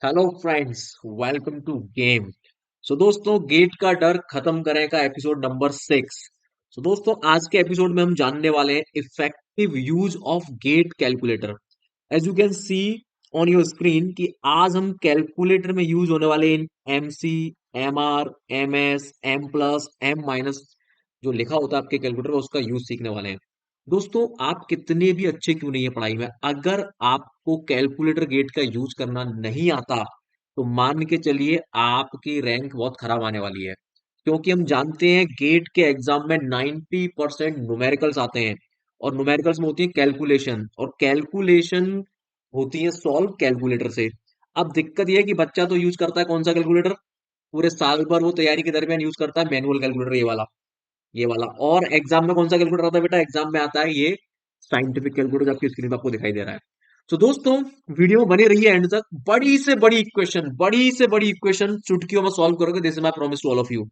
Hello friends, welcome to game. So दोस्तों, gate का डर खत्म करें का एपिसोड नंबर 6। सो दोस्तों, आज के एपिसोड में हम जानने वाले हैं effective use of GATE calculator. As you can see on your screen कि आज हम कैलकुलेटर में यूज होने वाले इन M C, M R, M S, M plus, M minus जो लिखा होता है आपके कैलकुलेटर में उसका यूज सीखने वाले हैं। दोस्तों, आप कितने भी अच्छे क्यों नहीं है पढ़ाई में, अगर आपको कैलकुलेटर गेट का यूज करना नहीं आता तो मान के चलिए आपकी रैंक बहुत खराब आने वाली है। क्योंकि हम जानते हैं गेट के एग्जाम में 90% न्यूमेरिकल्स आते हैं और न्यूमेरिकल्स में होती है कैलकुलेशन, और कैलकुलेशन होती है सॉल्व कैलकुलेटर से। अब दिक्कत यह है कि बच्चा तो यूज करता है कौन सा कैलकुलेटर, पूरे साल भर वो तैयारी के दरमियान यूज करता है मैनुअल कैलकुलेटर, ये वाला। और एग्जाम में कौन सा कैलकुलेटर आता है बेटा, एग्जाम में आता है ये साइंटिफिक कैलकुलेटर जो आपकी स्क्रीन पर आपको दिखाई दे रहा है। तो दोस्तों, वीडियो में बने रहिए एंड तक। बड़ी से बड़ी इक्वेशन चुटकियों में सॉल्व करोगे, this is my promise to all of you.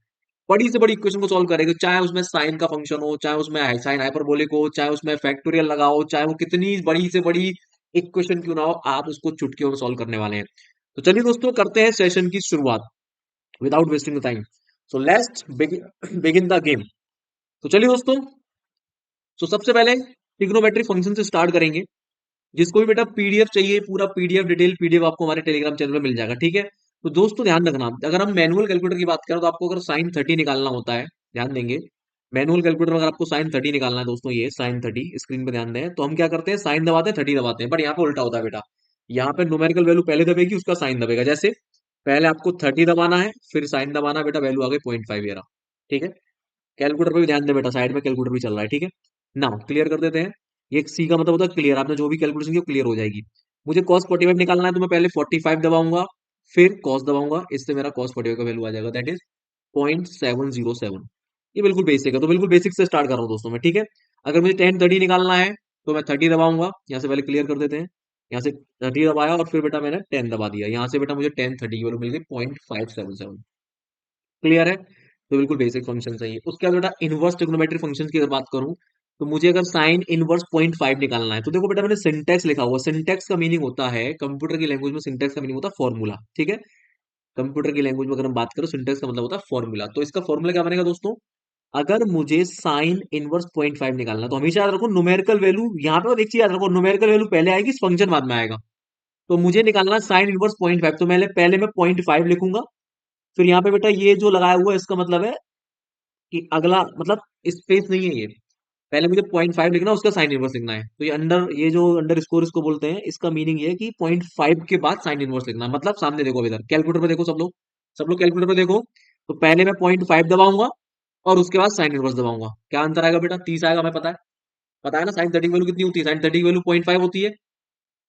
बड़ी से बड़ी इक्वेशन को सॉल्व करेंगे, चाहे उसमें साइन का फंक्शन हो, चाहे उसमें साइन हाइपरबोलिक हो, चाहे उसमें फैक्टोरियल लगाओ, चाहे वो कितनी बड़ी से बड़ी इक्वेशन क्यों ना हो, आप उसको चुटकियों में सॉल्व करने वाले हैं। तो चलिए दोस्तों, करते हैं सेशन की शुरुआत without wasting the time. So let's begin the game. तो चलिए दोस्तों, तो सबसे पहले ट्रिग्नोमेट्रिक फंक्शन से स्टार्ट करेंगे। जिसको भी बेटा पीडीएफ चाहिए, पूरा पीडीएफ डिटेल पीडीएफ आपको हमारे टेलीग्राम चैनल में मिल जाएगा, ठीक है। तो दोस्तों ध्यान रखना, अगर हम मैनुअल कैलकुलेटर की बात करें तो आपको अगर साइन 30 निकालना होता है, ध्यान देंगे, मैनुअल कैलकुलेटर में अगर आपको साइन 30 निकालना है दोस्तों, ये साइन 30 स्क्रीन पे ध्यान दें, तो हम क्या करते हैं, साइन दबाते हैं, 30 दबाते हैं। बट यहाँ पे उल्टा होता है बेटा, यहाँ पे न्यूमेरिकल वैल्यू पहले दबेगी, उसका साइन दबेगा। जैसे पहले आपको 30 दबाना है, फिर साइन दबाना है, बेटा वैल्यू आ गई 0.5 ये रहा, ठीक है। कैलकुलेटर पे भी ध्यान दे बेटा, साइड में कैलकुलेटर भी चल रहा है, ठीक है ना। क्लियर कर देते हैं। ये सी का मतलब होता है क्लियर, आपने जो भी कैलकुलेशन की वो क्लियर हो जाएगी। मुझे cos 45 निकालना है, तो मैं पहले 45 दबाऊंगा, फिर cos दबाऊंगा, इससे मेरा cos 45 का वैल्यू आ जाएगा, दैट इज 0.707। ये बिल्कुल बेसिक है, तो बिल्कुल बेसिक से स्टार्ट कर रहा हूँ दोस्तों मैं, ठीक है। अगर मुझे 10 30 निकालना है तो मैं 30 दबाऊंगा, यहाँ से पहले क्लियर कर देते हैं। यहाँ से 30 दबाया और फिर बेटा मैंने 10 दबा दिया, यहाँ से बेटा मुझे 10 30 की वैल्यू मिल गई 0.577। क्लियर है, तो बिल्कुल बेसिक फंक्शन है ये। उसके बाद बेटा इनवर्स ट्रिग्नोमेट्रिक फंक्शन की अगर बात करूं, तो मुझे अगर साइन इनवर्स 0.5 निकालना है, तो देखो बेटा मैंने सिंटेक्स लिखा हुआ, सिंटेक्स का मीनिंग होता है, कंप्यूटर की लैंग्वेज में सिंटेक्स का मीनिंग होता है फॉर्मूला, ठीक है। कंप्यूटर की लैंग्वेज में अगर हम बात करें, सिंटेक्स का मतलब होता है फॉर्मूला। तो इसका फॉर्मूला क्या बनेगा दोस्तों, अगर मुझे साइन इनवर्स 0.5 निकालना है, तो हमेशा याद रखो न्यूमेरिकल वैल्यू, यहाँ पे एक चीज याद रखो, न्यूमेरिकल वैल्यू पहले आएगी, फंक्शन बाद में आएगा। तो मुझे निकालना साइन इनवर्स 0.5, तो पहले मैं 0.5 लिखूंगा। फिर यहाँ पे बेटा ये जो लगाया हुआ है इसका मतलब है कि अगला मतलब स्पेस नहीं है ये, पहले मुझे 0.5 लिखना है, उसका साइन इनवर्स लिखना है। तो ये अंडर, ये जो अंडर स्कोर इसको बोलते हैं, इसका मीनिंग ये है कि 0.5 के बाद साइन इनवर्स लिखना है। मतलब सामने देखो, इधर कैलकुलेटर पे देखो, सब लोग कैलकुलेटर पे देखो। तो पहले मैं 0.5 दबाऊंगा और उसके बाद साइन इनवर्स दबाऊंगा। क्या आंसर आएगा बेटा, 30 आएगा, हमें पता है ना साइन 30 की वैल्यू कितनी होती है, साइन 30 की वैल्यू 0.5 होती है।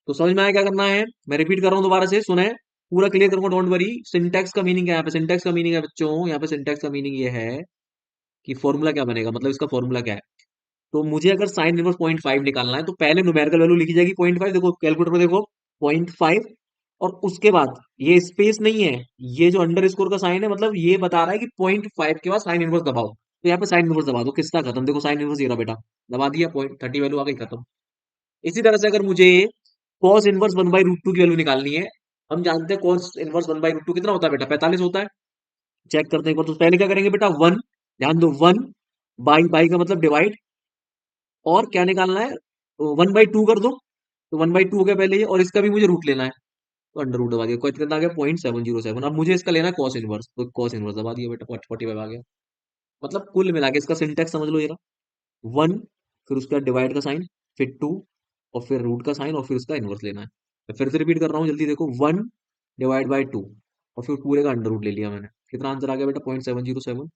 तो समझ में आया क्या करना है, मैं रिपीट कर रहा हूँ दोबारा से, सुने, पूरा क्लियर करूंगा, डोंट वरी। सिंटेक्स का मीनिंग है यहाँ पे, सिंटेक्स का मीनिंग है बच्चों, यहाँ पे सिंटेक्स का मीनिंग ये है कि फॉर्मूला क्या बनेगा, मतलब इसका फॉर्मूला क्या है। तो मुझे अगर साइन इनवर्स 0.5 निकालना है, तो पहले न्यूमेरिकल वैल्यू लिखी जाएगी 0.5, देखो कैलकुलेटर में देखो 0.5, और उसके बाद ये स्पेस नहीं है, ये जो अंडर स्कोर का साइन है, मतलब ये बता रहा है कि 0.5 के बाद साइन इनवर्स दबाओ। तो यहाँ पे साइन इनवर्स दबा दो, किसका खत्म, देखो साइन इनवर्स ये रहा बेटा, दबा दिया, 0.30 वैल्यू आ गई, खत्म। इसी तरह से अगर मुझे कॉस इनवर्स 1/√2 की वैल्यू निकालनी है, हम जानते हैं कॉस इनवर्स 1/√2 कितना होता है बेटा, 45 होता है। चेक करते हैं एक बार, तो पहले क्या करेंगे बेटा, वन, ध्यान दो, वन बाई, बाई का मतलब डिवाइड, और क्या निकालना है, 1/2 कर दो। तो 1/2 हो गया पहले ये, और इसका भी मुझे रूट लेना है, तो अंडर रूट दबा दिया, कोई कितना आ गया, 0.707। अब मुझे इसका लेना है कॉस इनवर्स, तो कॉस इनवर्स दबा दिया बेटा, 45 आ गया। मतलब कुल मिला के इसका सिंटेक्स समझ लो, ये रहा, वन, फिर उसका डिवाइड का साइन, फिर टू, और फिर रूट का साइन, और फिर उसका इनवर्स लेना है। मैं फिर से रिपीट कर रहा हूँ, जल्दी देखो, 1/2, और फिर पूरे का अंडर रूट ले लिया मैंने, कितना आंसर आ गया बेटा, 0.707।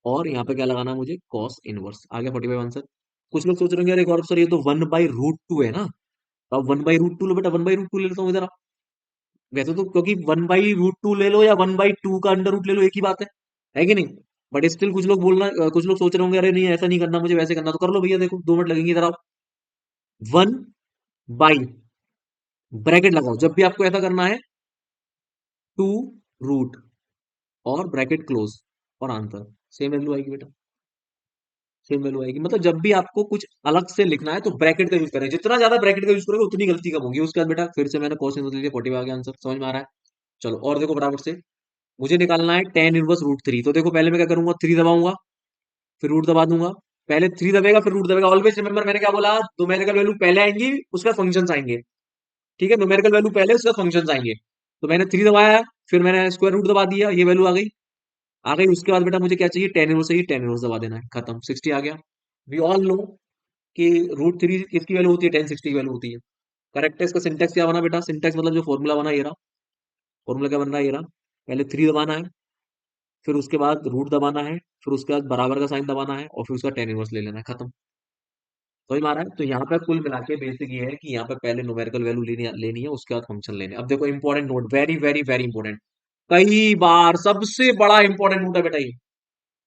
और यहाँ पे क्या लगाना है मुझे, कॉस इनवर्स, आ गया 45 आंसर। कुछ लोग सोच रहे होंगे यार एक और सर, ये तो 1/√2 है ना, तो अब 1/√2 लो बेटा, 1/√2 ले लेता हूँ इधर। वैसे तो क्योंकि 1/√2 ले लो या 1/2 का अंडर रूट ले लो, एक ही बात है कि नहीं। बट स्टिल कुछ लोग सोच रहे होंगे, अरे नहीं ऐसा नहीं करना, मुझे वैसे करना, तो कर लो भैया, देखो 2 मिनट लगेंगे, इधर आओ। 1/, ब्रैकेट लगाओ जब भी आपको ऐसा करना है, 2 रूट, और ब्रैकेट क्लोज, और आंसर सेम वैल्यू आएगी बेटा, सेम वैल्यू आएगी। मतलब जब भी आपको कुछ अलग से लिखना है तो ब्रैकेट का यूज करें, जितना ज्यादा ब्रैकेट का यूज करोगे उतनी गलती कम होगी। उसके बाद बेटा फिर से मैंने क्वेश्चन बदल दिया, 40 आ गया आंसर, समझ में आ रहा है। चलो और देखो फटाफट से, मुझे निकालना है टेन इनवर्स रूट थ्री। तो देखो पहले मैं क्या करूंगा, थ्री दबाऊंगा, फिर रूट दबा दूंगा। पहले थ्री दबेगा फिर रूट दबेगा, ऑलवेज रिमेंबर मैंने क्या बोला, न्यूमेरिकल वैल्यू पहले आएंगी उसका फंक्शंस आएंगे। ठीक है, न्यूमेरिकल वैल्यू पहले उसका फंक्शंस आएंगे। तो मैंने थ्री दबाया, फिर मैंने स्क्वायर रूट दबा दिया, ये वैल्यू आ गई। आ गई, उसके बाद बेटा मुझे क्या चाहिए, टेन इनवर्स चाहिए, टेन इनवर्स दबा देना है, खत्म, 60 आ गया। वी ऑल नो कि रूट थ्री किसकी वैल्यू होती है, टेन सिक्सटी की वैल्यू होती है। करेक्ट है। इसका सिंटेक्स क्या बना बेटा, सिंटेक्स मतलब जो फॉर्मूला बना ये रहा, फॉर्मूला क्या बन रहा है ये रहा। पहले थ्री दबाना है, फिर उसके बाद रूट दबाना है, फिर उसके बाद बराबर का साइन दबाना है, और फिर उसका टेन इनवर्स ले लेना है, खत्म। समझ में आ रहा है। तो यहाँ पे कुल मिला के बेसिक ये है कि यहाँ पे पहले न्यूमेरिकल वैल्यू लेनी लेनी है, उसके बाद फंक्शन लेने हैं। अब देखो important note, very very very important. कई बार सबसे बड़ा इंपॉर्टेंट नोट है बेटा ये।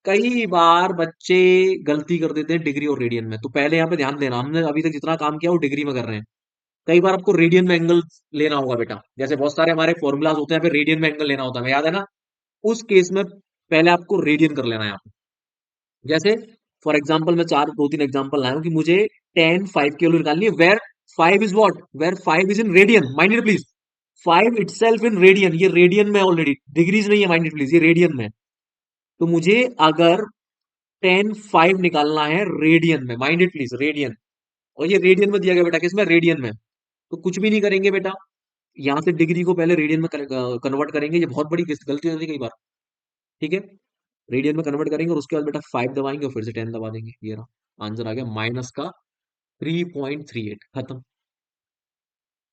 कई बार बच्चे गलती कर देते हैं डिग्री और रेडियन में, तो पहले यहाँ पे ध्यान देना, हमने अभी तक जितना काम किया वो डिग्री में कर रहे हैं। कई बार आपको रेडियन में एंगल लेना होगा बेटा, जैसे बहुत सारे हमारे फॉर्मूलाज होते हैं, फिर रेडियन में एंगल लेना होता है, याद है ना। उस केस में पहले आपको रेडियन कर लेना है यहाँ पे। जैसे फॉर एग्जाम्पल मैं चार दो तीन एग्जाम्पल लाया हूं कि मुझे टेन फाइव की वैल्यू निकालनी है, where five is what, where five is in radian, minded please. Five itself in radian, ये रेडियन में ऑलरेडी, डिग्रीज नहीं है, माइंडेड प्लीज, ये रेडियन में है। तो मुझे अगर टेन फाइव निकालना है रेडियन में, माइंडेड प्लीज, रेडियन। और ये रेडियन में दिया गया बेटा, किसमें, रेडियन में। तो कुछ भी नहीं करेंगे बेटा, यहाँ से डिग्री को पहले रेडियन में कन्वर्ट करेंगे, ये बहुत बड़ी गलती होती है कई बार। ठीक है, रेडियन में कन्वर्ट करेंगे और उसके बाद बेटा फाइव दबाएंगे और फिर से टेन दबा देंगे, ये रहा आंसर आ गया माइनस का 3.38, खत्म।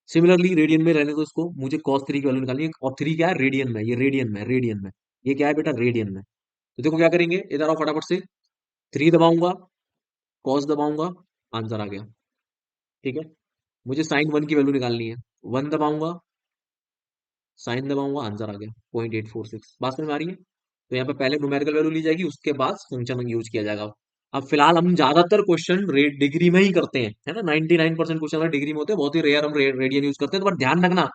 सिमिलरली रेडियन में रहने दो इसको, मुझे कॉस थ्री की वैल्यू निकालनी है, और थ्री क्या है, रेडियन में, ये रेडियन में, रेडियन में। ये क्या है बेटा, रेडियन में। तो देखो क्या करेंगे, इधर आओ फटाफट से, थ्री दबाऊंगा, कॉस दबाऊंगा, आंसर आ गया। ठीक है, मुझे साइन वन की वैल्यू निकालनी है, वन दबाऊंगा, साइन दबाऊंगा, आंसर आ गया 0.846। बात समझ में आ रही है। तो यहाँ पे पहले न्यूमेरिकल वैल्यू ली जाएगी, उसके बाद फंक्शन यूज किया जाएगा। अब फिलहाल हम ज्यादातर क्वेश्चन रेट डिग्री में ही करते हैं, है ना, 99% क्वेश्चन हमारे डिग्री में होते हैं, बहुत ही रेयर हम रेडियन यूज करते हैं। तो बट ध्यान रखना,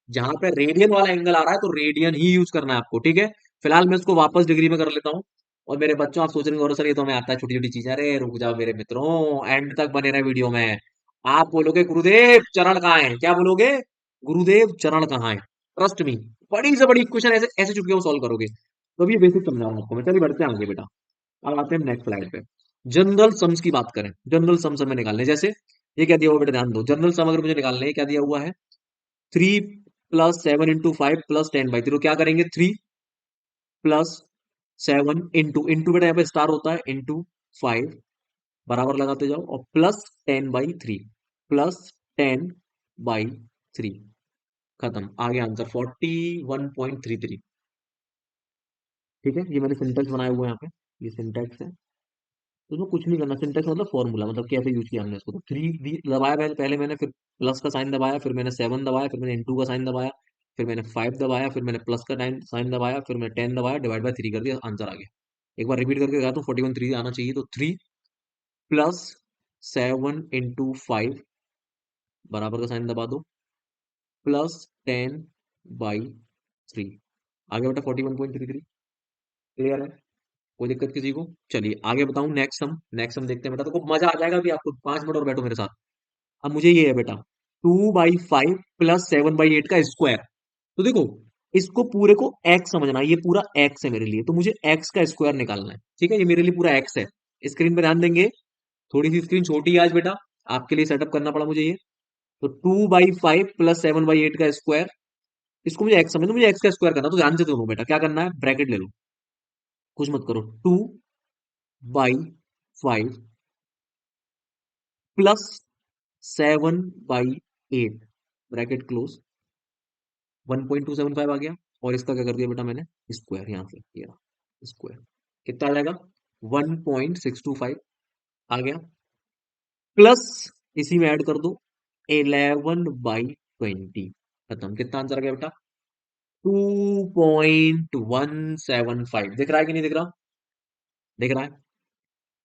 जहां पे रेडियन वाला एंगल आ रहा है तो रेडियन ही यूज करना है आपको, ठीक है। फिलहाल मैं इसको वापस डिग्री में कर लेता हूँ। और मेरे बच्चों, आप सोच रहे हो सर ये तो हमें आता है छोटी छोटी चीजें, अरे रुक जाओ मेरे मित्रों, एंड तक बने रहे वीडियो में। आप बोलोगे गुरुदेव चरण कहाँ है, क्या बोलोगे, गुरुदेव चरण कहाँ है। ट्रस्ट मी, बड़ी से बड़ी इक्वेशन ऐसे ऐसे चुटकियों में सॉल्व करोगे। तो अभी ये बेसिक समझा रहा हूं आपको मैं, चलिए बढ़ते हैं आगे बेटा। अब आते हैं नेक्स्ट स्लाइड पे। जनरल सम्स की बात करें, जनरल सम्स हमें निकालने, जैसे ये क्या दिया हुआ बेटा, ध्यान दो, जनरल सम अगर मुझे निकालने है, क्या दिया हुआ है, three plus seven into five plus ten by three. तो क्या करेंगे, three plus seven into, into बेटा यहाँ पे स्टार होता है, इंटू फाइव, बराबर लगाते जाओ, और plus ten by three, plus ten by three, खत्म, आ गया आंसर 41.33। ठीक है, ये मैंने सिंटेक्स बनाया हुआ है यहाँ पे, ये सिंटेक्स है। तो उसमें कुछ नहीं करना, सिंटेक्स मतलब फॉर्मूला, मतलब कैसे यूज किया हमने इसको। तो थ्री दबाया पहले पहले मैंने, फिर प्लस का साइन दबाया, फिर मैंने सेवन दबाया, फिर मैंने इंटू का साइन दबाया, फिर मैंने फाइव दबाया, फिर मैंने प्लस का साइन दबाया, फिर मैंने टेन दबाया, डिवाइड बाय थ्री कर दिया, आंसर आ गया। एक बार रिपीट करके दिखा तो 41 3 आना चाहिए। तो three plus seven into five, बराबर का साइन दबा दो, प्लस टेन बाई थ्री, आगे बेटा 41.33। क्लियर है, कोई दिक्कत किसी को। चलिए आगे बताऊं, नेक्स्ट सम देखते हैं बेटा, तो मजा आ जाएगा अभी आपको, 5 मिनट और बैठो मेरे साथ। अब मुझे ये है बेटा, two by five plus seven by eight का स्क्वायर। तो देखो, इसको पूरे को एक्स समझना, ये पूरा एक्स है मेरे लिए, तो मुझे एक्स का स्क्वायर निकालना है। ठीक है, ये मेरे लिए पूरा एक्स है। स्क्रीन पे ध्यान देंगे, थोड़ी सी स्क्रीन छोटी है आज बेटा, आपके लिए सेटअप करना पड़ा मुझे ये। तो two by five plus seven by eight का स्क्वायर, इसको मुझे एक्स समझना, मुझे एक्स का स्क्वायर करना। तो ध्यान से दोनों बेटा क्या करना है, ब्रैकेट ले लो, कुछ मत करो, two by five plus seven by eight, bracket close, 1.275 आ गया। और इसका क्या कर दिया बेटा मैंने, स्क्वायर, यहां से ये स्क्वायर, कितना आ जाएगा, 1.625 आ गया, प्लस इसी में ऐड कर दो 11/20, खत्म। कितना आंसर आ गया बेटा, 2.175। दिख रहा है कि नहीं दिख रहा, दिख रहा है।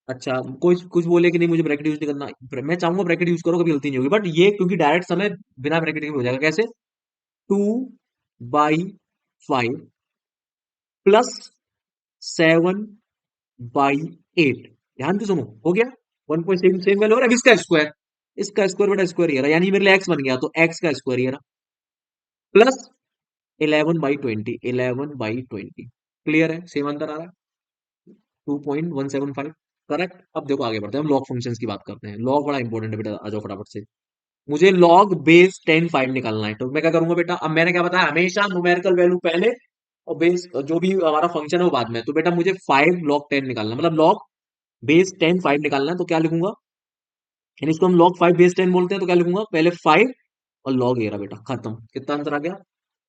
अच्छा, कुछ कुछ बोले कि नहीं मुझे ब्रैकेट यूज नहीं करना, मैं चाहूंगा ब्रैकेट यूज करो, कभी गलती नहीं होगी, बट ये क्योंकि डायरेक्ट समय बिना ब्रैकेट के भी हो जाएगा। कैसे, 2/5 प्लस 7/8, ध्यान से सुनो, हो गया 1. सेम सेम वैल्यू, और अब इसका स्क्वायर, इसका स्क्वायर बेटा स्क्वायर ये रहा, यानी मेरे लिए एक्स बन गया, तो एक्स का स्क्वायर ये रहा, प्लस 11/20, 11/20 क्लियर है, सेम आंसर आ रहा है 2.175 करेक्ट। अब देखो आगे बढ़ते हैं, हम लॉग फंक्शंस की बात करते हैं। लॉग बड़ा इंपॉर्टेंट है बेटा, आ जाओ फटाफट से। मुझे लॉग बेस 10 5 निकालना है, तो मैं क्या करूंगा बेटा, अब मैंने क्या बताया, हमेशा न्यूमेरिकल वैल्यू पहले और बेस जो भी हमारा फंक्शन है वो बाद में। तो बेटा मुझे 5 log 10 निकालना, मतलब लॉग बेस 10 5 निकालना है, तो क्या लिखूंगा, यानी इसको हम log 5 बेस 10 बोलते हैं, तो क्या लिखूंगा, पहले 5 और log ये रहा बेटा, खत्म। कितना आंसर आ गया,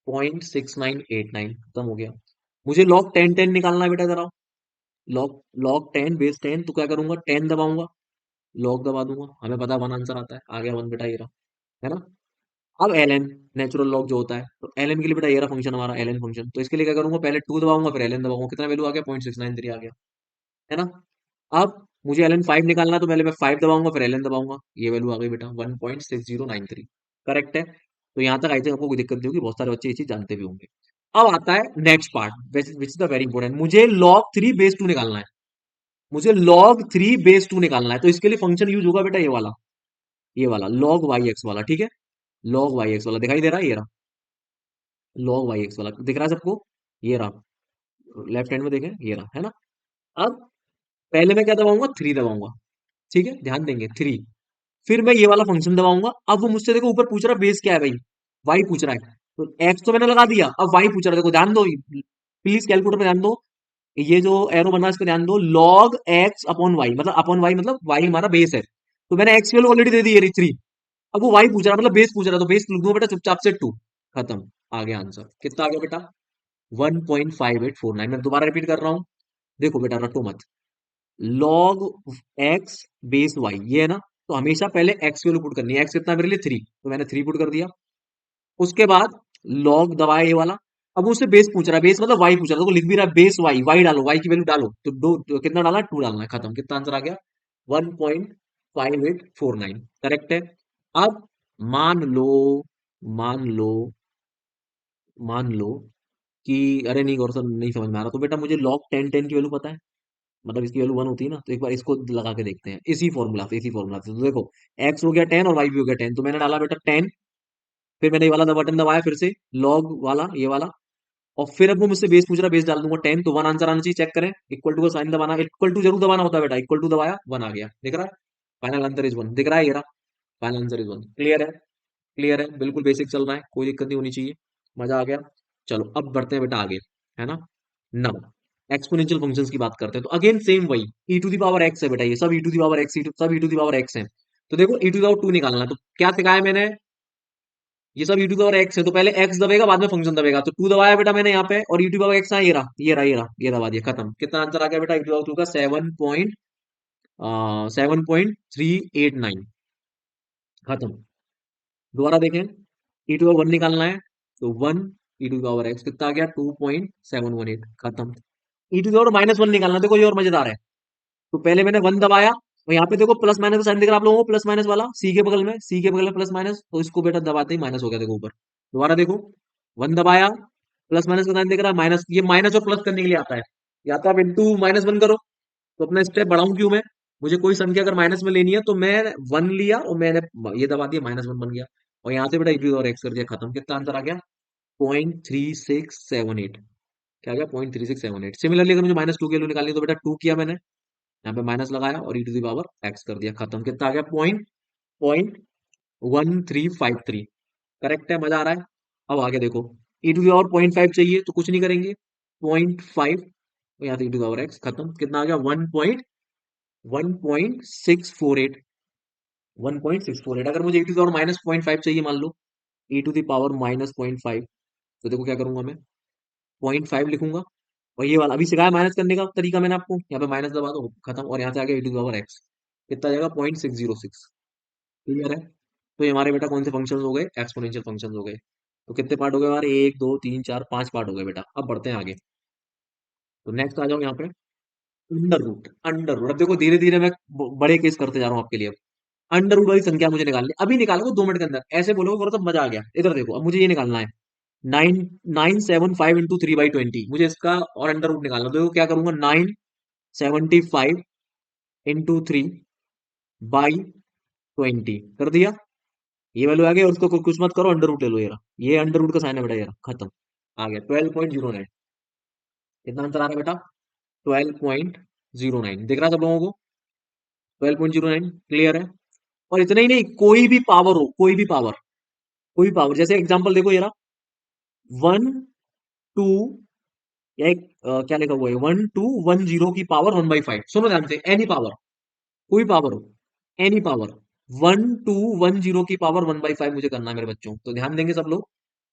0.6989, खत्म हो गया। मुझे log 10 10 निकालना है बेटा, जरा log log 10 बेस 10, तो क्या करूंगा, 10 दबाऊंगा, log दबा दूंगा, हमें पता है 1 आंसर आता है, आ गया 1 बेटा, ये रहा, है ना। अब ln नेचुरल लॉग जो होता है, तो ln के लिए बेटा ये रहा फंक्शन हमारा ln फंक्शन, तो इसके लिए क्या करूंगा, पहले 2 दबाऊंगा फिर ln दबाऊंगा, कितना वैल्यू आ गया, 0.693 आ गया, है ना। अब मुझे ln 5 निकालना है, तो पहले मैं 5 दबाऊंगा फिर ln दबाऊंगा, ये वैल्यू आ गई बेटा 1.6093, करेक्ट है। तो यहां तक आई थिंक आपको कोई दिक्कत नहीं होगी, बहुत सारे बच्चे ये चीज जानते भी होंगे। अब आता है next part which is the very important, मुझे log 3 बेस 2 निकालना है। मुझे log 3 बेस 2 निकालना है, तो इसके लिए फंक्शन यूज होगा बेटा ये वाला log वाई एक्स वाला, ठीक है। log वाई एक्स वाला दिखाई दे रहा है, ये रहा log वाई एक्स वाला, दिख रहा है सबको, ये रहा, लेफ्ट हैंड में देखें, ये रहा, है ना। अब पहले मैं क्या दबाऊंगा, 3 दबाऊंगा, ठीक है, ध्यान देंगे 3। फिर मैं ये वाला फंक्शन दबाऊंगा, अब वो मुझसे देखो ऊपर पूछ रहा है बेस क्या है भाई, वाई पूछ रहा है, तो एक्स तो मैंने लगा दिया, अब वाई पूछ रहा है, देखो ध्यान दो, प्लीज कैलकुलेटर पे ध्यान दो, ये जो एरो बना है इस पे ध्यान दो, log x अपॉन वाई, मतलब अपॉन वाई मतलब वाई हमारा बेस है, तो मैंने एक्स वैल्यू ऑलरेडी दे दी है 3। अब वो वाई पूछ रहा है, मतलब बेस पूछ रहा है, तो बेस लिख दूंगा बेटा चुपचाप से 2, खत्म, आ गया आंसर, कितना आ गया बेटा, 1.5849। मैं दोबारा रिपीट कर रहा हूं, देखो बेटा रटो मत, log x बेस y ये है ना, तो हमेशा पहले x की वैल्यू पुट करनी है, x कितना है मेरे लिए 3, तो मैंने 3 पुट कर दिया। उसके बाद log दबाया ये वाला, अब मुझसे बेस पूछ रहा है, बेस मतलब y पूछ रहा है, तो लिख भी रहा है बेस y डालो, y की वैल्यू डालो, तो तो कितना डालना है, 2 डालना है, खत्म, कितना आंसर आ गया, 1.5849, करेक्ट है। अब मान लो मान लो मान लो कि अरे नहीं गौर सर नहीं समझ में आ रहा, तो बेटा मुझे log 10 10 की वैल्यू पता है, मतलब इसकी वैल्यू 1 होती है ना, तो एक बार इसको लगा के देखते हैं, इसी फॉर्मूला से तो देखो, x हो गया 10 और y भी हो गया 10, तो मैंने डाला बेटा 10, फिर मैंने ये वाला बटन दबाया फिर से, log वाला ये वाला, और फिर अब वो मुझसे बेस पूछ रहा है, बेस डाल दूंगा 10, तो 1 आंसर आना चाहिए, चेक करें, इक्वल टू का साइन दबाना, इक्वल टू जरूर दबाना होता है बेटा, इक्वल टू दबाया 1 आ गया, दिख रहा है, फाइनल आंसर इज 1, दिख रहा है ये रहा, फाइनल आंसर इज 1, क्लियर है, क्लियर है, बिल्कुल बेसिक चल रहा है, कोई दिक्कत नहीं होनी चाहिए, मजा आ गया। चलो अब बढ़ते हैं बेटा आगे, है ना। नाउ एक्सपोनेंशियल फंक्शंस की बात करते हैं, तो अगेन सेम वही, e to the power x है बेटा, ये सब e to the power x, सब e to the power x है। तो देखो e टू द पावर 2 निकालना है, तो क्या सिखाया मैंने, ये सब e to the power x है, तो पहले x दबेगा बाद में फंक्शन दबेगा, तो 2 दबाया बेटा मैंने यहाँ पे, और e to the power x है, ये दबा दिया, खत्म, कितना आंसर आ गया बेटा, e टू द पावर 2 का 7.389, खत्म। दोबारा देखें, e टू पावर 1 निकालना है, तो 1 e टू पावर x कितना आ गया, 2.718, खत्म। e टू पावर -1 निकालना है, देखो ये और मजेदार है, तो पहले मैंने 1 दबाया, और यहाँ पे देखो प्लस माइनस का साइन दिख रहा है आप लोगों को, प्लस माइनस वाला सी के बगल में प्लस माइनस, तो इसको बेटा दबाते ही माइनस हो गया, देखो ऊपर। दोबारा देखो, 1 दबाया, प्लस माइनस का साइन दिख रहा है, माइनस, ये माइनस और प्लस करने के लिए आता है, या तो आप इंटू -1 करो, तो अपना स्टेप बढ़ाऊं क्यों मैं, मुझे कोई संख्या अगर माइनस में लेनी है, तो मैं 1 लिया और मैंने ये दबा दिया, -1 बन गया, और यहाँ से बेटा e और x कर दिया, खत्म, कितना आंसर आ गया, 0.3678, क्या आ गया, 0.3678। सिमिलरली अगर मुझे -2 की वैल्यू निकालनी है, तो बेटा 2 किया मैंने, यहाँ पे माइनस लगाया और e to the power x कर दिया, खत्म, कितना आ गया, पॉइंट 1353, करेक्ट है, मजा आ रहा है। अब आगे देखो, e टू द पावर 0.5 चाहिए, तो कुछ नहीं करेंगे, 0.5, यहाँ से e to the power x, खत्म, कितना आ गया, 1.648, 1.648। अगर मुझे e टू द पावर -0.5 चाहिए, मान लो e टू द पावर -0.5, तो देखो क्या करूंगा मैं, 0.5 लिखूंगा, और ये वाला अभी सिखाया माइनस करने का तरीका मैंने आपको, यहाँ पे माइनस दबा दो, खत्म, और यहाँ से आ गया e to the power x, कितना जाएगा, 0.606, क्लियर है। तो ये हमारे बेटा कौन से फंक्शंस हो गए, एक्सपोनेंशियल फंक्शंस हो गए। तो कितने पार्ट हो गए हमारे, 1 2 3 4 5 पार्ट हो गए बेटा। अब बढ़ते हैं आगे, तो नेक्स्ट आ जाओ यहाँ पे, अंडर रूट। अब देखो धीरे धीरे मैं बड़े केस करते जा रहा हूँ आपके लिए। अंडर रूट वाली संख्या मुझे निकालनी, अभी निकालोगे 2 मिनट के अंदर, ऐसे बोलोगे करो तो मजा आ गया। इधर देखो, अब मुझे ये निकालना है, 975 × 3/20, मुझे इसका और अंडर रूट निकालना है। तो देखो क्या करूंगा, 975 × 3/20 कर दिया, ये वैल्यू आ गई, और उसको कुछ मत करो, अंडर रूट ले लो, ये रहा, ये अंडर रूट का साइन है बेटा, ये रहा, खत्म। आ गया 12.09। कितना आंसर आ रहा है बेटा? 12.09 दिख रहा है सब लोगों को? 12.09 क्लियर है? और इतना ही नहीं, कोई भी पावर हो, कोई भी पावर, कोई भी पावर, जैसे एग्जांपल देखो ये रहा, 1 2, या एक क्या लिखा हुआ है, 1210 की पावर 1/5। सुनो ध्यान से, एनी पावर, कोई पावर हो, एनी पावर, 1210 की पावर 1/5 मुझे करना है मेरे बच्चों, तो ध्यान देंगे सब लोग।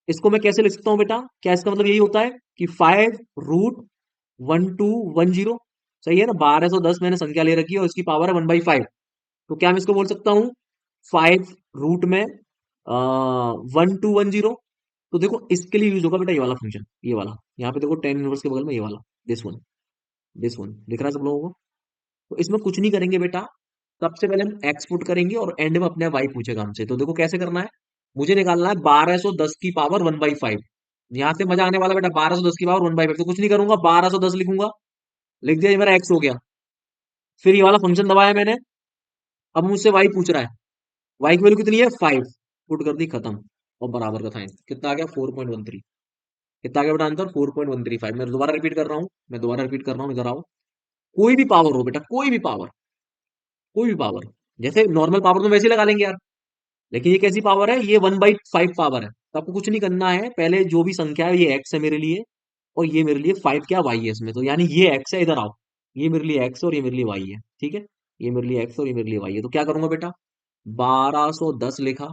इसको मैं कैसे लिख सकता हूँ बेटा? क्या इसका मतलब यही होता है कि 5√1210? सही है ना, 1210 मैंने संख्या ले रखी है और इसकी पावर है 1/5। तो क्या मैं इसको बोल सकता हूँ 5 रूट में 1210? तो देखो इसके लिए यूज होगा बेटा ये वाला फंक्शन, ये वाला, यहाँ पे देखो टेन इनवर्स के बगल में ये वाला, दिस वन, दिस वन दिख रहा है सब लोगों को? तो इसमें कुछ नहीं करेंगे बेटा, सबसे पहले हम एक्स पुट करेंगे और एंड में अपने वाई पूछेगा हमसे। तो देखो कैसे करना है, मुझे निकालना है 1210 की पावर 1/5। यहां से मजा आने वाला बेटा, 1210 की पावर 1/5, तो कुछ नहीं करूंगा, 1210 लिखूंगा, लिख दिया, ये मेरा एक्स हो गया। फिर ये वाला फंक्शन दबाया मैंने, अब मुझसे वाई पूछ रहा है, वाई की वैल्यू कितनी है 5, पुट कर दी, खत्म। और बराबर का साइन कितना आ गया 4.13। कितना आ गया बेटा आंसर 4.135। मैं दोबारा रिपीट कर रहा हूँ, मैं दोबारा रिपीट कर रहा हूँ, इधर आओ। कोई भी पावर हो बेटा, कोई भी पावर, कोई भी पावर, जैसे नॉर्मल पावर तो वैसे ही लगा लेंगे यार, लेकिन ये कैसी पावर है, ये 1/5 पावर है। तो आपको कुछ नहीं करना है, पहले जो भी संख्या है, ये एक्स है मेरे लिए, और ये मेरे लिए 5 क्या वाई है इसमें, तो यानी ये एक्स है, इधर आओ, ये मेरे लिए एक्स और ये मेरे लिए वाई है, ठीक है? ये मेरे लिए एक्स और ये मेरे लिए वाई है, तो क्या करूंगा बेटा, 1210 लिखा,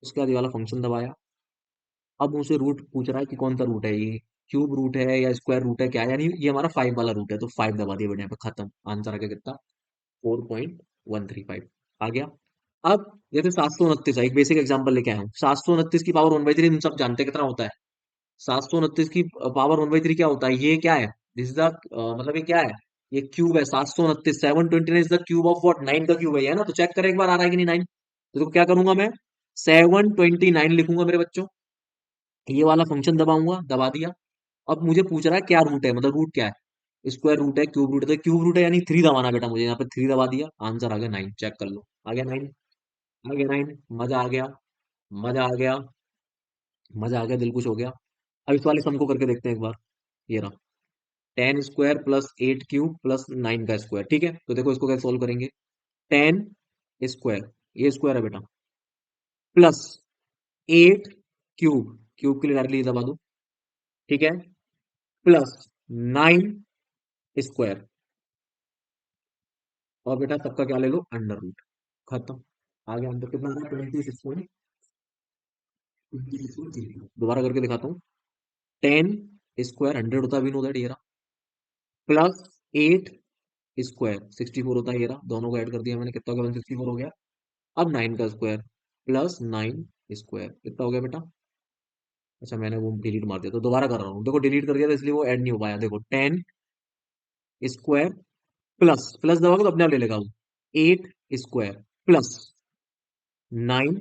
उसके बाद ये वाला फंक्शन दबाया। अब मुझसे रूट पूछ रहा है कि कौन सा रूट है, ये क्यूब रूट है या स्क्वायर रूट है क्या, यानी ये हमारा 5 वाला रूट है, तो 5 दबा दिया बेटा यहाँ पे, खत्म। आंसर आ गया कितना, 4.135 आ गया। अब जैसे 729 है, एक बेसिक एग्जांपल लेके आया हूँ, 729 की पावर 1/3 हम सब जानते हैं कितना होता है। 729 की पावर 1/3 क्या होता है, ये क्या है, दिस इज द, मतलब ये क्या है, ये क्यूब है। 729, 729 is the cube of what, 9 का क्यूब है ना? तो चेक करें एक बार आ रहा है कि नहीं 9। तो क्या करूंगा मैं, 729 लिखूंगा मेरे बच्चों, ये वाला फंक्शन दबाऊंगा, दबा दिया। अब मुझे पूछ रहा है क्या रूट है, मतलब रूट क्या है, स्क्वायर रूट है, क्यूब रूट है, तो क्यूब रूट है यानी 3 दबाना बेटा मुझे, यहाँ पे 3 दबा दिया, आंसर आ गया 9, चेक कर लो, आ गया 9, आ गया 9। मजा आ गया, मजा आ गया, मजा आ गया, दिल खुश हो गया। अब इस वाले सम को करके देखते हैं एक बार, ये रहा, 10 स्क्वायर प्लस 8 क्यूब प्लस 9 का स्क्वायर, ठीक है? तो देखो इसको कैसे सोल्व करेंगे, 10 स्क्वायर, ये स्क्वायर है बेटा, प्लस 8 क्यूब, क्यूब के लिए डायरेक्टली दबा दो, ठीक है, प्लस 9 स्क्वायर, और बेटा सबका क्या ले लो, अंडर रूट, खत्म। आ गया आंसर कितना, 26.26। दोबारा करके दिखाता हूँ, 10 स्क्वायर 100 होता है, वी नो दैट, ये रहा, प्लस 8 स्क्वायर 64 होता है, ये रहा, दोनों को ऐड कर दिया मैंने, कितना हो गया, 164 हो गया। अब 9 का स्क्वायर प्लस 9 स्क्वायर कितना हो गया बेटा, अच्छा मैंने वो डिलीट मार दिया, तो दोबारा कर रहा हूँ, देखो डिलीट कर दिया था इसलिए वो ऐड नहीं हो पाया, देखो 10 स्क्वायर प्लस, प्लस दबाओगे तो अपने आप ले लेगा वो, 8 स्क्वायर प्लस 9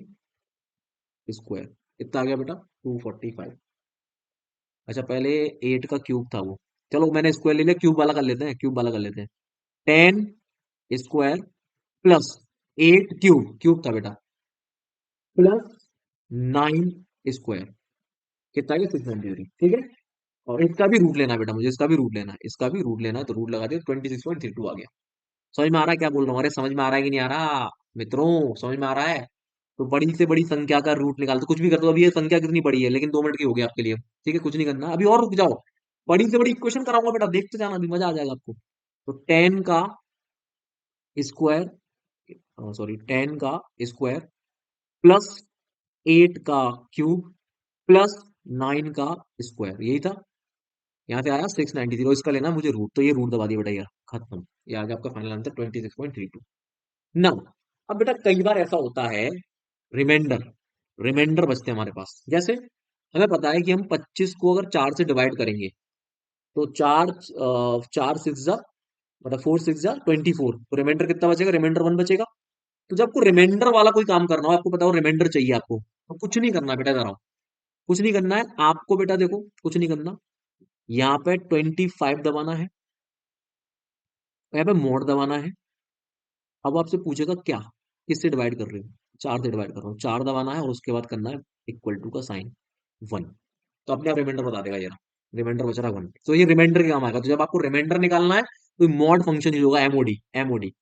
स्क्वायर कितना आ गया बेटा, 245। अच्छा पहले 8 का क्यूब था वो, चलो मैंने स्क्वायर ले लिया, क्यूब वाला कर लेते हैं, क्यूब वाला कर लेते हैं, 10 स्क्वायर प्लस 8 क्यूब, क्यूब था बेटा, प्लस 9 स्क्वायर कितना है, 693, ठीक है? और इसका भी रूट लेना है बेटा मुझे, इसका भी रूट लेना है, इसका भी रूट लेना है, तो रूट लगा दिया, 26.32 आ गया। समझ में आ रहा है क्या बोल रहा हूँ? अरे समझ में आ रहा है कि नहीं आ रहा मित्रों, समझ में आ रहा है? तो बड़ी से बड़ी संख्या का रूट निकाल, तो कुछ भी कर दो, अभी ये संख्या कितनी बड़ी है, लेकिन 2 मिनट की हो गई आपके लिए, ठीक है, कुछ नहीं करना अभी, और रुक जाओ, बड़ी से बड़ी इक्वेशन कराऊंगा बेटा, देखते जाना, अभी मजा आ जाएगा आपको। तो 10 का स्क्वायर, सॉरी 10 का स्क्वायर प्लस 8 का क्यूब प्लस 9 का स्क्वायर, यही था। यहाँ से आया 693, इसका लेना है मुझे रूट, तो ये रूट दबा दिया बेटा यार, खत्म। ये आ गया आपका फाइनल आंसर 26.32। ना, अब बेटा कई बार ऐसा होता है, रिमाइंडर, रिमाइंडर बचते हैं हमारे पास, जैसे हमें पता है कि हम 25 को अगर 4 से डिवाइड करेंगे, तो चार सिक्स जा, मतलब 4 6 जा 24, तो रिमाइंडर कितना बचेगा, रिमाइंडर 1 बचेगा। तो जब आपको रिमाइंडर वाला कोई काम करना हो, आपको पता हो रिमाइंडर चाहिए आपको, तो कुछ नहीं करना बेटा, इधर आओ, कुछ नहीं करना है आपको बेटा, देखो कुछ नहीं करना, यहाँ पे 25 दबाना है, यहाँ पे मोड दबाना है। अब आपसे पूछेगा क्या, किससे डिवाइड कर रहे हो, 4 से डिवाइड कर रहा हूँ, 4 दबाना है और उसके बाद करना है इक्वल टू का साइन 1, तो अपने आप रिमाइंडर बता देगा। ये रिमाइंडर बच रहा है 1। तो ये रिमाइंडर के काम आएगा। तो जब आपको रिमाइंडर निकालना है तो मॉड फंक्शन यूज होगा, MoD. MoD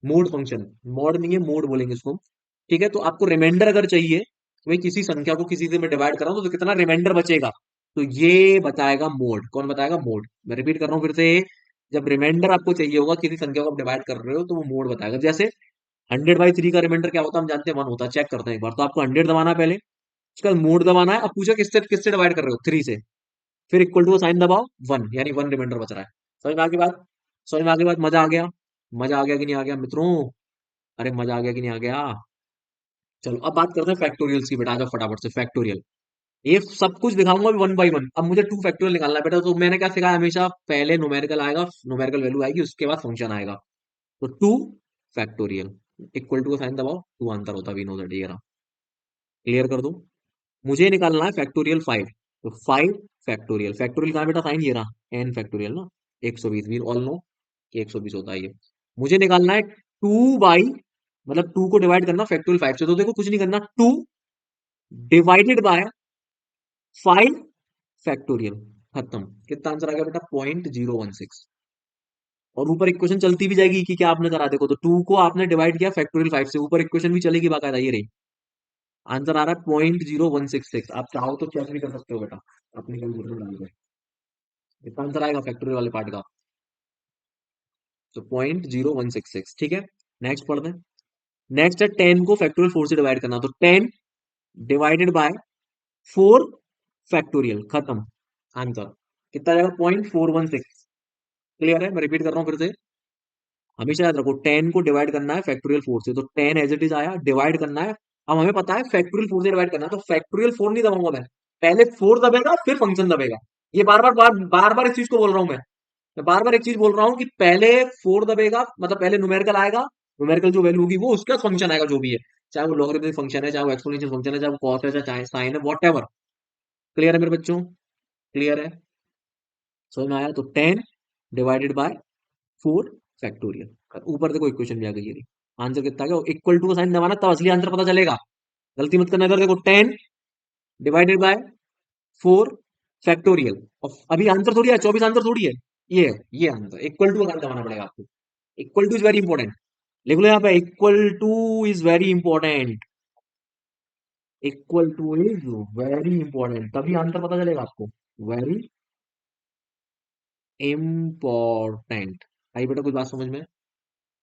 mode function, mod नहीं है, मोड बोलेंगे इसको। ठीक है, तो आपको रिमाइंडर अगर चाहिए तो भाई किसी संख्या को किसी से मैं डिवाइड कर रहा हूँ तो कितना रिमाइंडर बचेगा, तो ये बताएगा मोड। कौन बताएगा? मोड। मैं रिपीट कर रहा हूँ फिर से। जब रिमाइंडर आपको चाहिए होगा, किसी संख्या को आप डिवाइड कर रहे हो, तो वो मोड बताएगा। जैसे 100/3 का रिमाइंडर क्या होता है हम जानते हैं, 1 होता है। चेक करते हैं एक बार। तो आपको 100 दबाना है पहले, उसके बाद मोड दबाना है। अब पूछा किससे किससे डिवाइड कर रहे हो, 3 से। फिर इक्वल टू साइन दबाओ, 1, यानी 1 रिमाइंडर बच रहा है। समझ में आ गई बात? समझ में आ गई बात? मजा आ गया? मजा आ गया कि नहीं आ गया मित्रों? अरे मजा आ गया कि नहीं आ गया? चलो अब बात करते हैं फैक्टोरियल्स की। बेटा आ जाओ फटाफट से, फैक्टोरियल। ये सब कुछ दिखाऊंगा अभी 1 बाई 1। अब मुझे 2 फैक्टोरियल निकालना है बेटा। तो मैंने क्या सिखाया, हमेशा पहले न्यूमेरिकल आएगा, न्यूमेरिकल वैल्यू आएगी, उसके बाद फंक्शन आएगा। तो 2 फैक्टोरियल इक्वल टू का साइन दबाओ, 2 आंसर होता भी नो दैट। ये रहा। क्लियर कर दो। मुझे निकालना है फैक्टोरियल 5। तो 5 फैक्टोरियल। फैक्टोरियल कहाँ है बेटा? साइन ये रहा, एन फैक्टोरियल ना। 120 भी ऑल नो कि 120 होता है ये। मुझे निकालना है 2 बाई, मतलब 2 को डिवाइड करना फैक्टोरियल 5 से। तो देखो कुछ नहीं करना, 2 डिवाइडेड बाय 5 फैक्टोरियल। खत्म। कितना आंसर आ गया बेटा? 0.016। और ऊपर इक्वेशन चलती भी जाएगी कि क्या आपने करा। देखो तो 2 को आपने डिवाइड किया फैक्टोरियल 5 से, ऊपर इक्वेशन भी चलेगी बाकायदा। ये रही। आंसर आ रहा है 0.0166। आप चाहो तो चेक भी कर सकते हो बेटा अपनी कैलकुलेटर में डाल के। कितना आंसर आएगा फैक्टोरियल वाले पार्ट का? तो 0.0166। ठीक है, नेक्स्ट पढ़ते हैं। नेक्स्ट है 10 को फैक्टोरियल 4 से डिवाइड करना। तो 10 डिवाइडेड बाय 4 फैक्टोरियल। खत्म। आंसर कितना जाएगा? 0.416। क्लियर है? मैं रिपीट कर रहा हूँ फिर से। हमेशा याद रखो, 10 को डिवाइड करना है फैक्टोरियल 4 से। तो 10 एज इट इज आया, डिवाइड करना है। अब हमें पता है फैक्टोरियल 4 से डिवाइड करना है, तो फैक्टोरियल 4 नहीं दबाऊंगा मैं। पहले 4 दबेगा फिर फंक्शन दबेगा। ये बार बार इस चीज को बोल रहा हूं मैं बार बार एक चीज बोल रहा हूँ कि पहले 4 दबेगा, मतलब पहले न्यूमेरिकल आएगा। न्यूमेरिकल जो वैल्यू होगी वो उसका फंक्शन आएगा, जो भी है। चाहे वो लॉगरिथमिक फंक्शन है, चाहे वो एक्सपोनेंशियल फंक्शन है, चाहे वो कॉस है, चाहे साइन है, वॉट एवर। क्लियर है मेरे बच्चों? क्लियर है? समझ में आया? तो 10 डिवाइडेड बाय 4 फैक्टोरियल। ऊपर देखो इक्वेशन भी आ गई है। आंसर कितना आ गया? इक्वल टू का साइन दबाना, तब असली आंसर पता चलेगा। गलती मत करना। इधर देखो 10 डिवाइडेड बाय 4 फैक्टोरियल। और अभी आंसर थोड़ी है, 24 आंसर थोड़ी है। ये आंसर इक्वल टू का साइन दबाना पड़ेगा आपको। Equal two is very important. लिख लो यहाँ पे, equal two is very important. Equal two is very important, तभी आंसर पता चलेगा आपको। Very important. आई बेटा कुछ बात समझ में?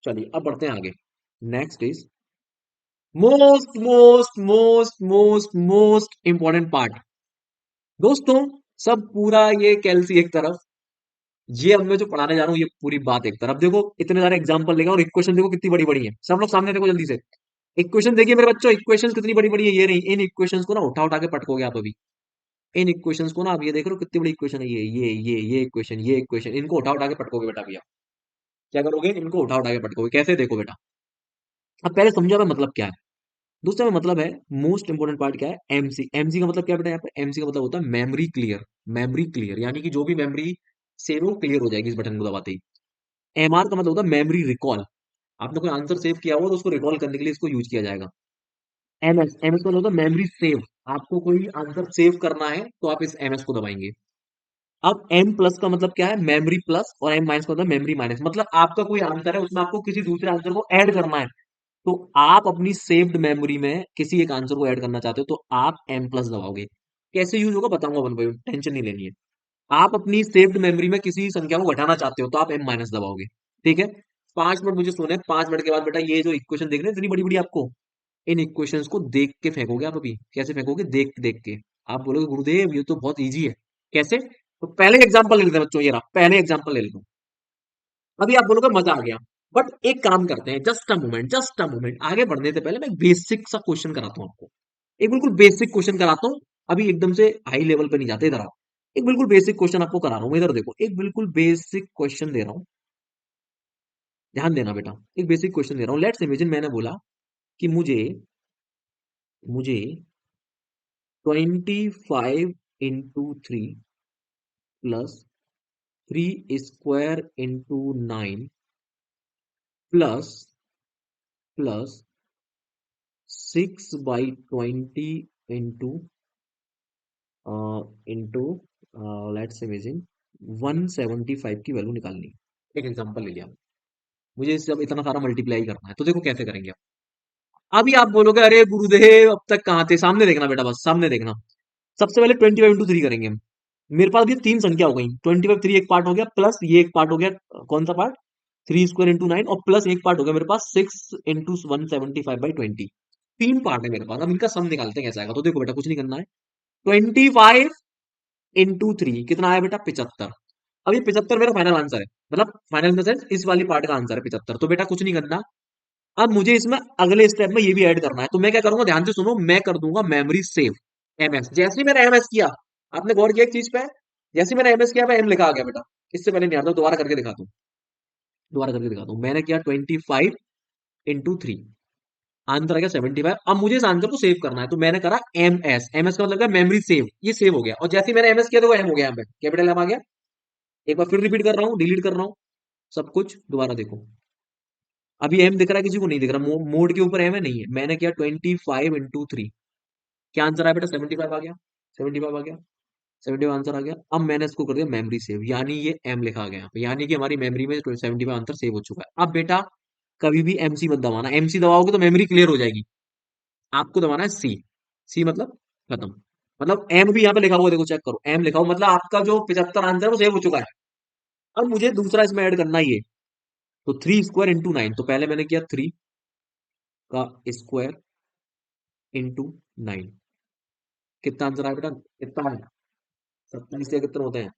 चलिए अब बढ़ते हैं आगे। Next is most most most most most important part. दोस्तों, सब पूरा ये कैलसी एक तरफ, ये अब मैं जो पढ़ाने जा रहा हूँ ये पूरी बात एक तरफ। देखो इतने सारे एग्जांपल लेगा, और इक्वेशन देखो कितनी बड़ी बड़ी है। सब लोग सामने देखो जल्दी से। इक्वेशन देखिए मेरे बच्चों, इक्वेशन कितनी बड़ी बड़ी है। ये नहीं, इन इक्वेशंस को ना उठा उठा के पटकोगे आप अभी। इन इक्वेशंस को ना, आप ये देख रहे हो कितनी बड़ी इक्वेशन है। ये इक्वेशन, ये इक्वेशन, इनको उठा उठा के पटकोगे बेटा भैया। क्या करोगे? इनको उठा उठा के पटकोगे। कैसे? देखो बेटा, अब पहले समझो हमें मतलब क्या है। दूसरा में मतलब है, मोस्ट इंपोर्टेंट पार्ट क्या है? एमसी। एमसी का मतलब क्या है बेटा? यहाँ पे एमसी का मतलब होता है मेमोरी क्लियर। मेमोरी क्लियर यानी कि जो भी मेमोरी सेव हो क्लियर हो जाएगी इस बटन को दबाते ही। एमआर का मतलब होता है मेमोरी रिकॉल। आपने कोई आंसर सेव किया हुआ तो उसको रिकॉल करने के लिए इसको यूज किया जाएगा। एमएस, एमएस का मतलब होता है मेमोरी सेव। आपको कोई आंसर सेव करना है तो आप इस एमएस को दबाएंगे। अब एम प्लस का मतलब क्या है? Memory plus. और एम माइनस का मतलब मेमोरी माइनस। मतलब आपका कोई आंसर है, उसमें आपको किसी दूसरे आंसर को ऐड करना है। तो आप अपनी सेव्ड मेमोरी में किसी एक आंसर को ऐड करना चाहते हो तो आप एम प्लस दबाओगे। कैसे यूज होगा बताऊंगा वन बाई वन, टेंशन नहीं लेनी है। आप अपनी सेव्ड मेमोरी में किसी संख्या को घटाना चाहते हो तो आप एम माइनस दबाओगे। ठीक है? 5 मिनट मुझे सुने, 5 मिनट के बाद बेटा ये जो इक्वेशन देख रहे हैं इतनी बड़ी बड़ी आपको, इन इक्वेशंस को देख के फेंकोगे आप अभी। कैसे फेंकोगे? देख देख के। आप बोलोगे गुरुदेव ये तो बहुत इजी है। कैसे? तो पहले एग्जांपल ले लेते हैं बच्चों। ये रहा पहले एग्जांपल ले लेते हैं। अभी आप बोलोगे मजा आ गया, बट एक काम करते हैं, just a moment, just a moment. आगे बढ़ने से पहले मैं एक बेसिक सा क्वेश्चन कराता हूँ आपको। एक बिल्कुल बेसिक क्वेश्चन कराता हूँ। अभी एकदम से हाई लेवल पे नहीं जाते, इधर आओ। एक बिल्कुल बेसिक क्वेश्चन आपको करा रहा हूँ। इधर देखो, एक बिल्कुल बेसिक क्वेश्चन दे रहा हूँ। ध्यान देना बेटा, एक बेसिक क्वेश्चन दे रहा हूँ। लेट्स इमेजिन, मैंने बोला कि मुझे मुझे 25 into 3 plus 3 square into 9 plus plus 6/20 into into let's imagine 175 की वैल्यू निकालनी है। एक एग्जांपल ले लिया। मुझे इससे अब इतना सारा मल्टीप्लाई करना है, तो देखो कैसे करेंगे। अभी आप बोलोगे अरे गुरुदेव अब तक कहाँ थे, सामने देखना बेटा, बस सामने देखना। सबसे पहले 25 into 3 करेंगे हम। मेरे पास भी तीन संख्या हो गई। 25 3 एक पार्ट हो गया, प्लस ये एक पार्ट हो गया। कौन सा पार्ट? 3² into 9, और प्लस एक पार्ट हो गया मेरे पास 6 into 175/20। तीन पार्ट है मेरे पास। अब इनका सम निकालते हैं कैसे आएगा। तो देखो बेटा, कुछ नहीं करना है। 25 into 3 कितना आया बेटा? 75। अब ये 75 मेरा फाइनल आंसर है, मतलब फाइनल इन द सेंस इस वाली पार्ट का आंसर है 75। तो बेटा कुछ नहीं करना। अब मुझे इसमें अगले स्टेप में ये भी ऐड करना है। तो मैं क्या करूंगा, ध्यान से सुनो, मैं कर दूंगा मेमोरी सेव। एमएस, जैसे ही मैंने एमएस किया, आपने गौर किया एक चीज पे? जैसे ही मैंने एमएस किया, एम लिखा आ गया बेटा। इससे पहले नहीं आता, दोबारा करके दिखाता हूँ। दोबारा करके दिखाता हूँ। मैंने किया 25 into 3, आंसर आ गया 75। अब मुझे इस आंसर को सेव करना है, तो मैंने करा एमएस। एमएस का मतलब मेमोरी सेव। ये सेव हो गया, और जैसे ही मैंने एमएस किया तो वो एम हो गया, यहाँ पे कैपिटल एम आ गया। एक बार फिर रिपीट कर रहा हूँ, डिलीट कर रहा हूँ सब कुछ, दोबारा देखो। अभी एम दिख रहा है किसी को? नहीं दिख रहा। मोड के ऊपर एम है, नहीं है। मैंने किया 25 into 3, क्या आंसर आया बेटा? 75 आ गया। 75 आ गया। 75 आंसर आ गया। अब मैंने इसको कर दिया मेमोरी सेव, यानी ये एम लिखा आ गया यहाँ पे, यानी कि हमारी मेमोरी में 75 आंसर सेव हो चुका है। अब बेटा कभी भी एमसी मत दबाना। एमसी दबाओगे तो मेमोरी क्लियर हो जाएगी। आपको दबाना है सी। सी मतलब खत्म। मतलब एम भी यहाँ पे लिखा हुआ है, देखो चेक करो, एम लिखा हुआ, मतलब आपका जो 75 आंसर है वो सेव हो चुका है। अब मुझे दूसरा इसमें ऐड करना ही है। तो 3² into 9, तो पहले मैंने किया 3 का स्क्वायर इंटू 9। कितना आंसर आया बेटा? कितना है? 27 या कितने होते हैं?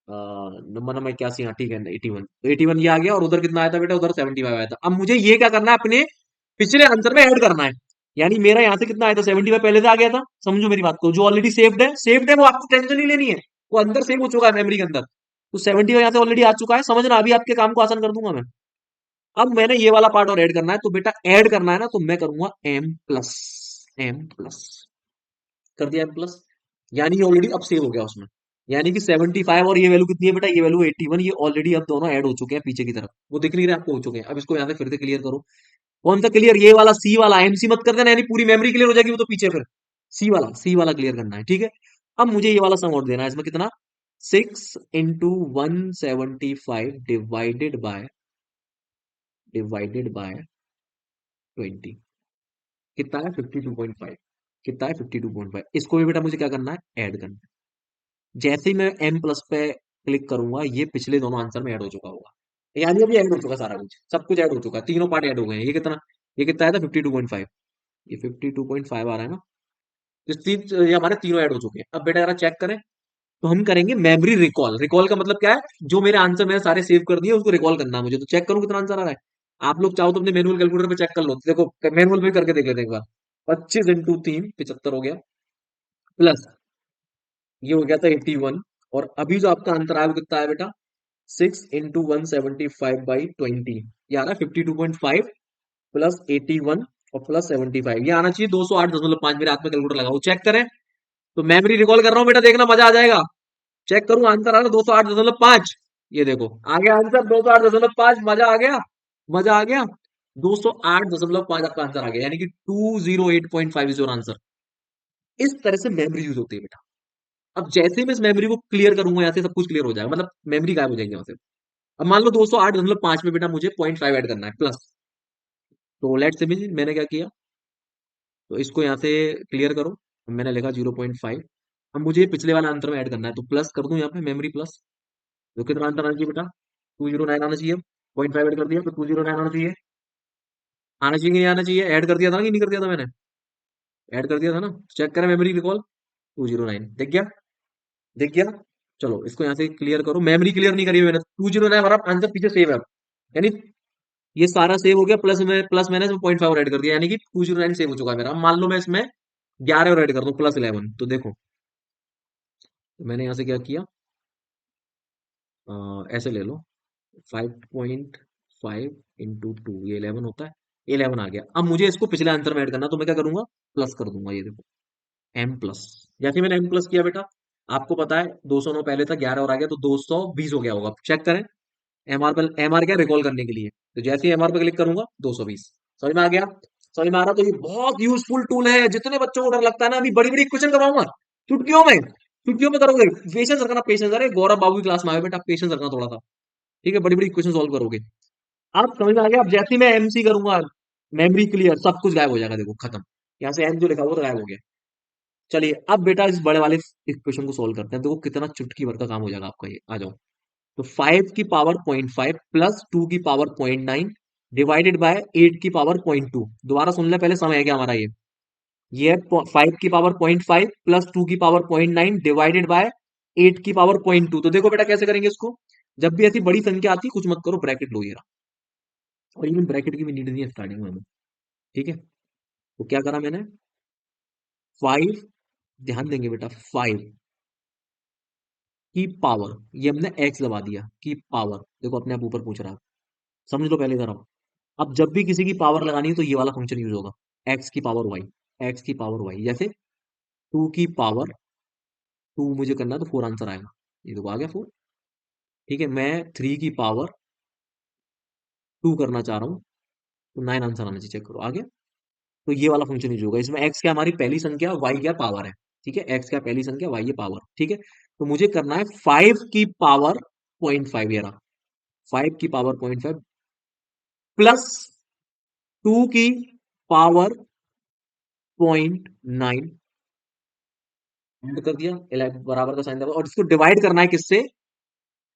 नंबर नंबर 81, हाँ ठीक है, 81। तो 81 ये आ गया, और उधर कितना आया था बेटा? उधर 75 आया था। अब मुझे ये क्या करना है, अपने पिछले आंसर में ऐड करना है। यानी मेरा यहाँ से कितना आया था? 75 पहले से आ गया था। समझो मेरी बात को, जो ऑलरेडी सेव्ड है, सेव्ड है, वो आपको टेंशन नहीं लेनी है। वो अंदर सेव हो चुका है मेमोरी के अंदर। तो 75 यहाँ से ऑलरेडी आ चुका है, समझना। अभी आपके काम को आसान कर दूंगा मैं। अब मैंने ये वाला पार्ट और ऐड करना है। तो बेटा ऐड करना है ना, तो मैं करूंगा एम प्लस। एम प्लस कर दिया, एम प्लस। यानी ये ऑलरेडी अब सेव हो गया उसमें। यानी कि 75 और ये वैल्यू कितनी है बेटा? ये वैल्यू 81। ये ऑलरेडी अब दोनों ऐड हो चुके हैं पीछे की तरफ, वो दिख नहीं रहे आपको, हो चुके हैं। अब इसको यहाँ से फिर से क्लियर करो। कौन सा क्लियर? ये वाला सी वाला। एमसी मत कर देना, यानी पूरी मेमोरी क्लियर हो जाएगी वो तो पीछे, फिर सी वाला क्लियर करना है, ठीक है। अब मुझे ये वाला सम और देना है। इसमें कितना? 6 into 175 डिवाइडेड बाय 20। कितना है? 52.5। कितना है? 52.5। इसको भी बेटा मुझे क्या करना है? ऐड करना है। जैसे ही मैं एम प्लस पे क्लिक करूंगा, ये पिछले दोनों आंसर में ऐड हो चुका होगा। यानी अभी ऐड हो चुका सारा कुछ, सब कुछ ऐड हो चुका है, तीनों पार्ट ऐड हो गए हैं। ये कितना? ये कितना आया था? 52.5। ये 52.5 आ रहा है ना। ये हमारे तीनों ऐड हो चुके हैं। अब बेटा जरा चेक करें। तो हम करेंगे मेमोरी रिकॉल। रिकॉल का मतलब क्या है? जो मेरे आंसर मैंने सारे सेव कर दिए, उसको रिकॉल करना है मुझे। तो चेक करूं कितना आंसर आ रहा है। आप लोग चाहो तो अपने मैनुअल कैलकुलेटर पे चेक कर लो। देखो मैनुअल पे करके देख लेते हैं एक बार। 25 into 3 75 हो गया, प्लस ये हो गया था 81। और अभी जो आपका आंसर आया वो कितना आया बेटा? 6 into 175/20। ये आ रहा है 52.5 प्लस 81 और प्लस 75। ये आना चाहिए 208.5। मेरे हाथ में कैलकुलेटर लगाओ, चेक करें। तो मेमोरी रिकॉल कर रहा हूँ बेटा, देखना मजा आ जाएगा। चेक करूं, आंसर आ रहा है 208.5। ये देखो आ गया आंसर 208.5। मजा आ गया। मजा आ गया। 208.5 आपका आंसर आ गया, यानी कि 208.5 इज योर आंसर। इस तरह से मेमोरी यूज होती है बेटा। अब जैसे ही मैं इस मेमोरी को क्लियर करूंगा, यहाँ से सब कुछ क्लियर हो जाएगा, मतलब मेमोरी गायब हो जाएगी यहाँ से। अब मान लो 208.5 में बेटा मुझे 0.5 ऐड करना है, प्लस। तो लेट्स से मैंने क्या किया, तो इसको यहाँ से क्लियर करो। मैंने लिखा 0.5। अब मुझे पिछले वाला आंसर में ऐड करना है, तो प्लस कर दूं यहाँ पे मेमोरी प्लस। तो कितना आंसर आना चाहिए बेटा? 209 आना चाहिए। 0.5 ऐड कर दिया तो 209 आना चाहिए। आना चाहिए कि नहीं आना चाहिए? ऐड कर दिया था ना कि नहीं कर दिया था मैंने? ऐड कर दिया था ना। चेक करें मेमोरी रिकॉल। 209 दिख गया। दिख गया। चलो इसको यहाँ से क्लियर करो। मेमोरी क्लियर नहीं करी मैंने। 209 हमारा आंसर पीछे सेव है अब। यानी ये सारा सेव हो गया, प्लस मैंने इसमें 0.5 और ऐड कर दिया, यानी कि 209 सेव हो चुका है मेरा। अब मान लो मैं इसमें 11 और ऐड कर दूं, +11। तो देखो, तो मैंने यहाँ से क्या किया, ऐसे ले लो। 5.5 into 2, ये 11 होता है। 11 आ गया। अब मुझे इसको पिछले आंसर में ऐड करना, तो मैं क्या करूंगा? प्लस कर दूंगा। ये देखो एम प्लस। जैसे मैंने एम प्लस किया बेटा, आपको पता है 209 पहले था, 11 और आ गया, तो 220 हो गया होगा। चेक करें। एमआर पर, एमआर क्या? रिकॉल करने के लिए। तो जैसे ही एमआर पर क्लिक करूंगा, 220। समझ में आ गया? समझ में आ रहा? तो ये बहुत यूजफुल टूल है। जितने बच्चों को डर लगता है ना, अभी बड़ी बड़ी क्वेश्चन करवाऊंगा, चुटकियों में करोगे। पेशेंस रखना, पेशेंस। अरे गौरव बाबू की क्लास में आए बेटा, पेशेंस रखना थोड़ा सा। ठीक है, बड़ी बड़ी इक्वेशन सॉल्व करोगे। अब समझ में आ गया। अब जैसे ही मैं एमसी करूंगा, मेमोरी क्लियर, सब कुछ गायब हो जाएगा। देखो खत्म। यहाँ से एम जो लिखा हुआ तो गायब हो गया। चलिए अब बेटा इस बड़े वाले इक्वेशन को सोल्व करते हैं। देखो कितना चुटकी भर का काम हो जाएगा आपका ये। आ जाओ। तो 5 की पावर 0.5 प्लस 2 की पावर 0.9 डिवाइडेड बाय 8 की पावर 0.2। दोबारा सुन ले, पहले समय है क्या हमारा ये है 5 की पावर 0.5 प्लस 2 की पावर 0.9 डिवाइडेड बाय 8 की पावर 0.2। तो देखो बेटा कैसे करेंगे इसको। जब भी ऐसी बड़ी संख्या आती है, कुछ मत करो, ब्रैकेट लो ये रहा। और इवन ब्रैकेट की भी नीड नहीं है स्टार्टिंग में हमें। ठीक है, तो क्या करा मैंने, 5, ध्यान देंगे बेटा, 5 की पावर, ये हमने एक्स दबा दिया, की पावर। देखो अपने आप ऊपर पूछ रहा है, समझ लो पहले जरा। अब जब भी किसी की पावर लगानी है तो ये वाला फंक्शन यूज होगा, x की पावर y। x की पावर y जैसे 2 की पावर 2 मुझे करना है तो 4 आंसर आएगा। ये देखो आ गया 4। ठीक है, मैं 3 की पावर 2 करना चाह रहा हूँ तो 9 आंसर आना चाहिए। चेक करो आ गया। तो ये वाला फंक्शन यूज होगा। इसमें x क्या हमारी पहली संख्या, y क्या पावर है। ठीक है, x क्या पहली संख्या, y ये पावर। ठीक है, तो मुझे करना है 5 की पावर 0.5 ये रहा। 5 की पावर 0.5 प्लस 2 की पावर 0.9 ऐड कर दिया, बराबर का साइन दबा, और इसको डिवाइड करना है किससे,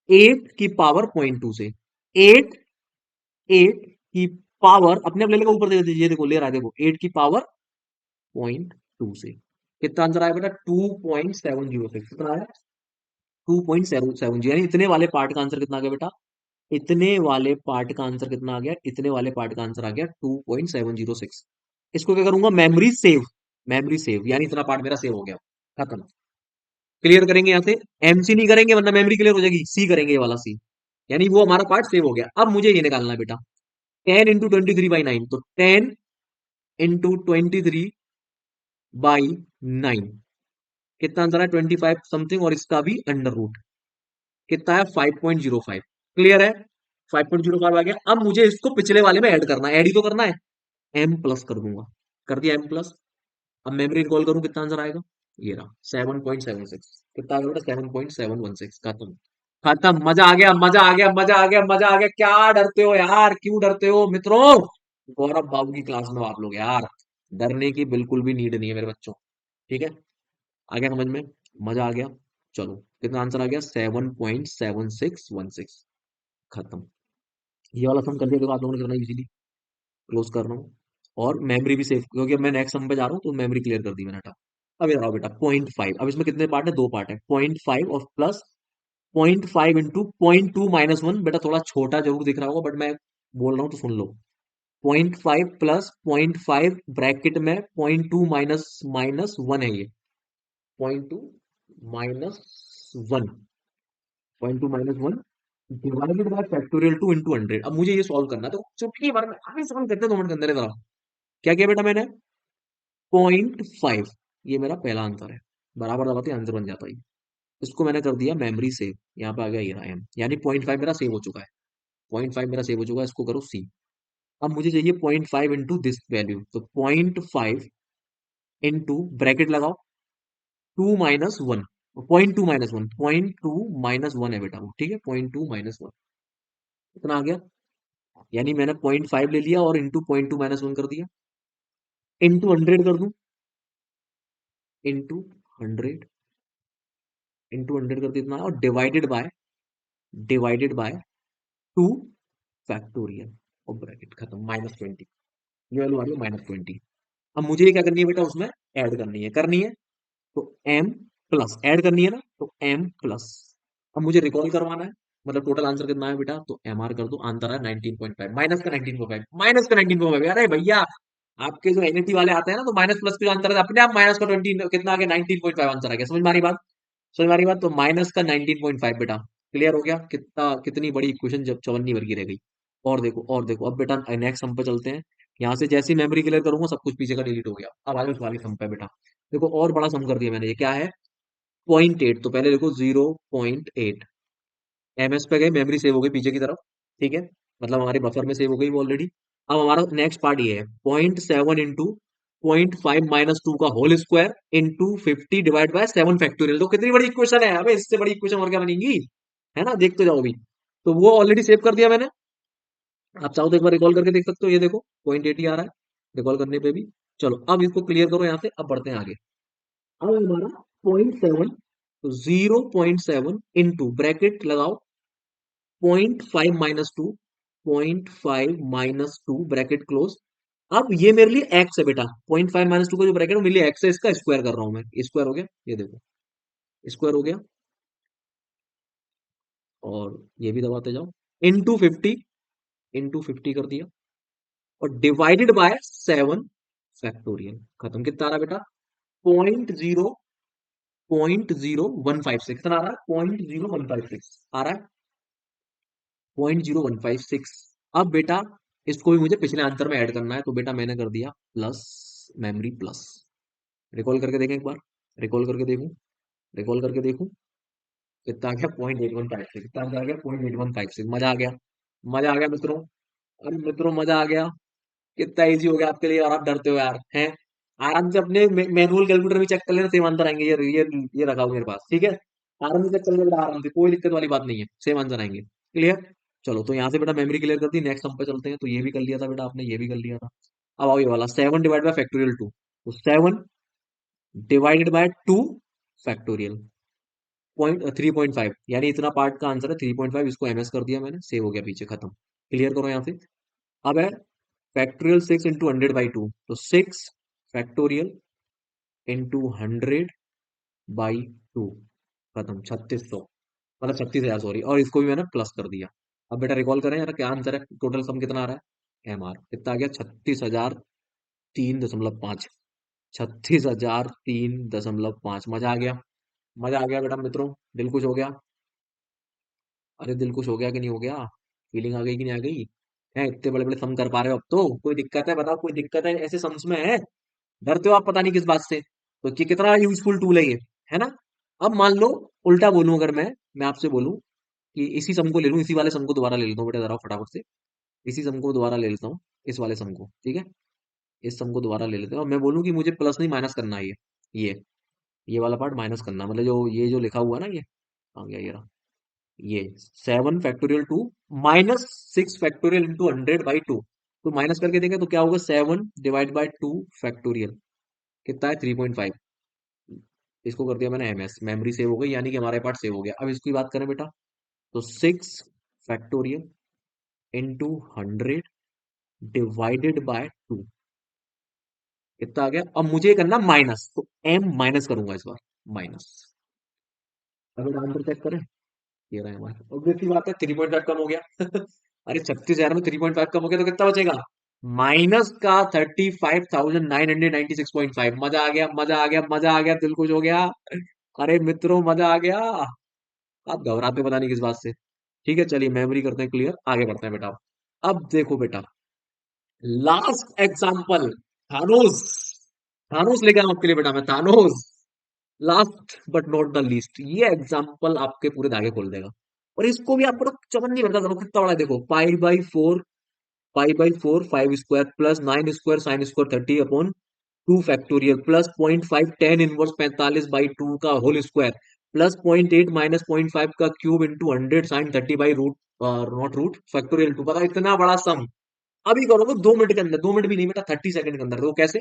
8 की पावर 0.2 से। 8 की पावर अपने आप ले लेगा ऊपर, दे दीजिए, देखो ले रहा है, देखो 8 की पावर 0.2 से। कितना आंसर आया बेटा, 2.706। कितना आया, 2.770, यानी इतने वाले पार्ट का आंसर कितना आ गया बेटा, इतने वाले पार्ट का आंसर कितना आ गया, इतने वाले पार्ट का आंसर आ गया 2.706। इसको क्या करूंगा, मेमोरी सेव। मेमोरी सेव यानी इतना पार्ट मेरा सेव हो गया, खत्म। क्लियर करेंगे यहाँ से, एमसी नहीं करेंगे वरना मेमोरी क्लियर हो जाएगी, सी करेंगे ये वाला सी, यानी वो हमारा पार्ट सेव हो गया। अब मुझे ये निकालना है बेटा, 10 इंटू 23 बाई 9, तो 10 इंटू 23 बाई 9, कितना आंसर है, 25 समथिंग, और इसका भी अंडर रूट कितना है, 5.05। क्लियर है, 5.05 आ गया। अब मुझे इसको पिछले वाले में ऐड करना है, ऐड ही तो करना है, एम प्लस कर दूंगा। कर दिया एम प्लस। अब मेमोरी रिकॉल करूं, कितना आंसर आएगा, ये रहा 7.76। कितना आ गया बेटा, 7.716। खत्म। खत्म, मजा आ गया, मजा आ गया, मजा आ गया, मजा आ गया। क्या डरते हो यार, क्यों डरते हो मित्रों। गौरव बाबू की क्लास में हो आप लोग यार, डरने की बिल्कुल भी नीड नहीं है मेरे बच्चों। ठीक है, आ गया समझ में, मजा आ गया। चलो कितना आंसर आ गया, 7.7616। खत्म। ये वाला सम कर दिया, देखो आप लोगों ने करना इजीली। क्लोज कर रहा हूँ, और मेमोरी भी सेव, क्योंकि अब मैं नेक्स्ट सम पे जा रहा हूँ तो मेमोरी क्लियर कर दी मैंने। हटा। अब ये रहा बेटा 0.5। अब इसमें कितने पार्ट है, दो पार्ट है, 0.5 और प्लस 0.5 इंटू 0.2 - 1। बेटा थोड़ा छोटा जरूर दिख रहा होगा, बट मैं बोल रहा हूँ तो सुन लो। 0.5 प्लस 0.5 ब्रैकेट में 0.2 माइनस माइनस 1 है ये, 0.2 - 1, 0.2 - 1 डिवाइडेड बाय फैक्टोरियल 2 इंटू 100। अब मुझे ये सॉल्व करना है, तो चुटकी भर में आगे सॉल्व करते हैं 2 मिनट के अंदर। इधर आओ। क्या किया बेटा मैंने, 0.5, ये मेरा पहला आंसर है, बराबर दबाते आंसर बन जाता है। इसको मैंने कर दिया मेमोरी सेव, यहाँ पे आ गया ये रहा एम, यानी 0.5 मेरा सेव हो चुका है। 0.5 मेरा सेव हो चुका है, इसको करो सी। अब मुझे चाहिए 0.5 इंटू दिस वैल्यू, तो 0.5 इंटू ब्रैकेट लगाओ 2 - 1, 0.2 - 1, 0.2 - 1 है बेटा वो। ठीक है, 0.2 - 1 इतना आ गया, यानी मैंने 0.5 ले लिया और इंटू 0.2 - 1 कर दिया। इंटू 100 कर दूं, इंटू 100, इंटू 100 कर दिया इतना, और डिवाइडेड बाय 2 फैक्टोरियल, और ब्रैकेट खत्म, -20। ये वैल्यू आ रही है -20। अब मुझे ये क्या करनी है बेटा, उसमें ऐड करनी है तो m प्लस, ऐड करनी है ना, तो m प्लस। अब मुझे रिकॉल करवाना है, मतलब टोटल आंसर कितना है बेटा, तो एम आर कर दो, आंसर है 19.5, माइनस का 19.5। अरे भैया, आपके जो एनईटी वाले आते हैं ना, तो माइनस प्लस के जो आंसर है अपने आप माइनस का 20 कितना आ गया, 19.5 आंसर आ गया। समझ में आ रही बात, समझ में आ रही बात। तो माइनस का 19.5 बेटा, क्लियर हो गया। कितनी बड़ी इक्वेशन जब चवन्नी भर की रह गई। और देखो, और देखो, अब बेटा नेक्स्ट सम पे चलते हैं। यहाँ से जैसी मेमोरी क्लियर करूंगा, सब कुछ पीछे का डिलीट हो गया। अब आगे उस वाली सम पे बेटा, देखो और बड़ा सम कर दिया मैंने। ये क्या है, 0.8। तो पहले देखो 0.8, एमएस पे गए, मेमोरी सेव हो गई पीछे की तरफ। ठीक है, मतलब हमारे बफर में सेव हो गई वो ऑलरेडी। अब हमारा नेक्स्ट पार्ट ये है, 0.7 इंटू 0.5 - 2 का whole square into 50 divide by 7 factorial. तो कितनी बड़ी इक्वेशन है, अबे इससे बड़ी इक्वेशन और क्या बनेगी, है ना, देखते जाओ अभी। तो वो ऑलरेडी सेव कर दिया मैंने। आप चाहो तो एक बार रिकॉल करके देख सकते हो, ये देखो 0.80 आ रहा है रिकॉल करने पे भी। चलो अब इसको क्लियर करो यहाँ से, अब बढ़ते हैं आगे। अब हमारा 0.7, तो 0.7 इंटू ब्रैकेट लगाओ 0.5 - 2, 0.5 - 2 ब्रैकेट क्लोज। अब ये मेरे लिए एक्स है बेटा, 0.5 - 2 का जो ब्रैकेट है वो मेरे लिए एक्स है, इसका स्क्वायर कर रहा हूं मैं, स्क्वायर हो गया, ये देखो स्क्वायर हो गया। और ये भी दबाते जाओ, इंटू 50 कर दिया, और डिवाइडेड बाय 7 फैक्टोरियल। खत्म। कितना आ रहा है बेटा, 0.0156। कितना आ रहा है, 0.0156 आ रहा है, 0.0156। अब बेटा इसको भी मुझे पिछले आंसर में ऐड करना है, तो बेटा मैंने कर दिया प्लस, मेमोरी प्लस। रिकॉल करके देखें एक बार, रिकॉल करके देखूं, रिकॉल करके देखूं, कितना आ गया, 0.8156। कितना आ गया, 0.8156। मजा आ गया, मजा आ गया मित्रों। अरे मित्रों मजा आ गया, कितना इजी हो गया आपके लिए, और आप डरते हो यार हैं। आराम से अपने मैनुअल कैलकुलेटर में चेक कर लेना, सेम आंसर आएंगे। ये रखा हुआ मेरे पास, ठीक है। आराम से चेक कर लेना, आराम से, कोई दिक्कत वाली बात नहीं है, सेम आंसर आएंगे। क्लियर। चलो तो यहाँ से बेटा मेमोरी क्लियर कर दी, नेक्स्ट हम पे चलते हैं। तो ये भी कर लिया था बेटा आपने, ये भी कर लिया था। अब आओ ये वाला 7 डिवाइड बाय 2, तो 7 डिवाइडेड बाय 2 फैक्टोरियल, 3.5, यानी इतना पार्ट का आंसर है 3.5। इसको एमएस कर दिया मैंने, सेव हो गया पीछे, खत्म। क्लियर करो यहाँ से। अब है फैक्टोरियल 6 × 100/2, तो 6 फैक्टोरियल × 100/2, खत्म। 3600, मतलब 36,000, सॉरी, और इसको भी मैंने प्लस कर दिया। अब बेटा रिकॉल करें यार, क्या आंसर है, टोटल सम कितना आ रहा है, एम आर कितना आ गया, 36,003.5। 36,003.5। मजा आ गया, मजा आ गया बेटा मित्रों, दिल खुश हो गया। अरे दिल खुश हो गया कि नहीं हो गया, फीलिंग आ गई कि नहीं आ गई, है इतने बड़े बड़े सम कर पा रहे हो अब तो, कोई दिक्कत है बताओ, कोई दिक्कत है ऐसे सम्स में है, डरते हो आप पता नहीं किस बात से। तो कि कितना यूजफुल टूल है ये, है ना। अब मान लो उल्टा बोलूं, अगर मैं आपसे बोलूं कि इसी सम को ले लूं, इसी वाले सम को दोबारा ले लेता हूँ बेटा, जरा फटाफट से इसी सम को दोबारा ले लेता हूँ, इस वाले सम को, ठीक है। इस सम को दोबारा ले लेते हैं, और मैं बोलूं कि मुझे प्लस नहीं माइनस करना है, ये ये वाला पार्ट माइनस करना, मतलब जो ये जो लिखा हुआ है ना, ये आ गया, ये रहा, ये 7 फैक्टोरियल 2 माइनस 6 फैक्टोरियल × 100/2। तो माइनस करके देंगे तो क्या होगा, 7 डिवाइड बाय 2 फैक्टोरियल, कितना है, 3.5। इसको कर दिया मैंने एमएस, मेमोरी सेव हो गई, यानी कि हमारे पार्ट सेव हो गया। अब इसकी बात करें बेटा, तो 6 फैक्टोरियल × 100 डिवाइडेड बाय 2, कितना आ गया। अब मुझे करना माइनस, तो एम माइनस करूंगा इस बार, माइनस। अब आंसर चेक करें, ये रहा हमारा, ऑब्वियसली बात है 3.5 कम हो गया। अरे 36,000 में 3.5 कम हो गया तो कितना बचेगा, माइनस का 35,996.5। मजा आ गया, मजा आ गया, मजा आ गया, दिल खुश हो गया। अरे मित्रों मजा आ गया। आप घबराते पता नहीं किस बात से। ठीक है चलिए मेमोरी करते हैं क्लियर, आगे बढ़ते हैं बेटा। अब देखो बेटा, लास्ट एग्जाम्पल, थानोस, थानोस लेके आऊं आपके लिए बेटा मैं, Thanos. Last but not the least, ये एग्जाम्पल आपके पूरे धागे खोल देगा। और इसको भी आपको चमन नहीं लगता, देखो कितना बड़ा है, देखो pi by four 5 square plus 9 square sine square 30/2 factorial plus 0.5 tan 1 45 /2 का होल स्क्वायर प्लस 0.8 माइनस 0.5 का क्यूब इंटू 100 sin 30/रूट, नॉट रूट फैक्टोरियल 2। पता इतना बड़ा सम अभी करोगे 2 मिनट के अंदर, 2 मिनट भी नहीं बेटा, 30 सेकंड के अंदर। देखो कैसे,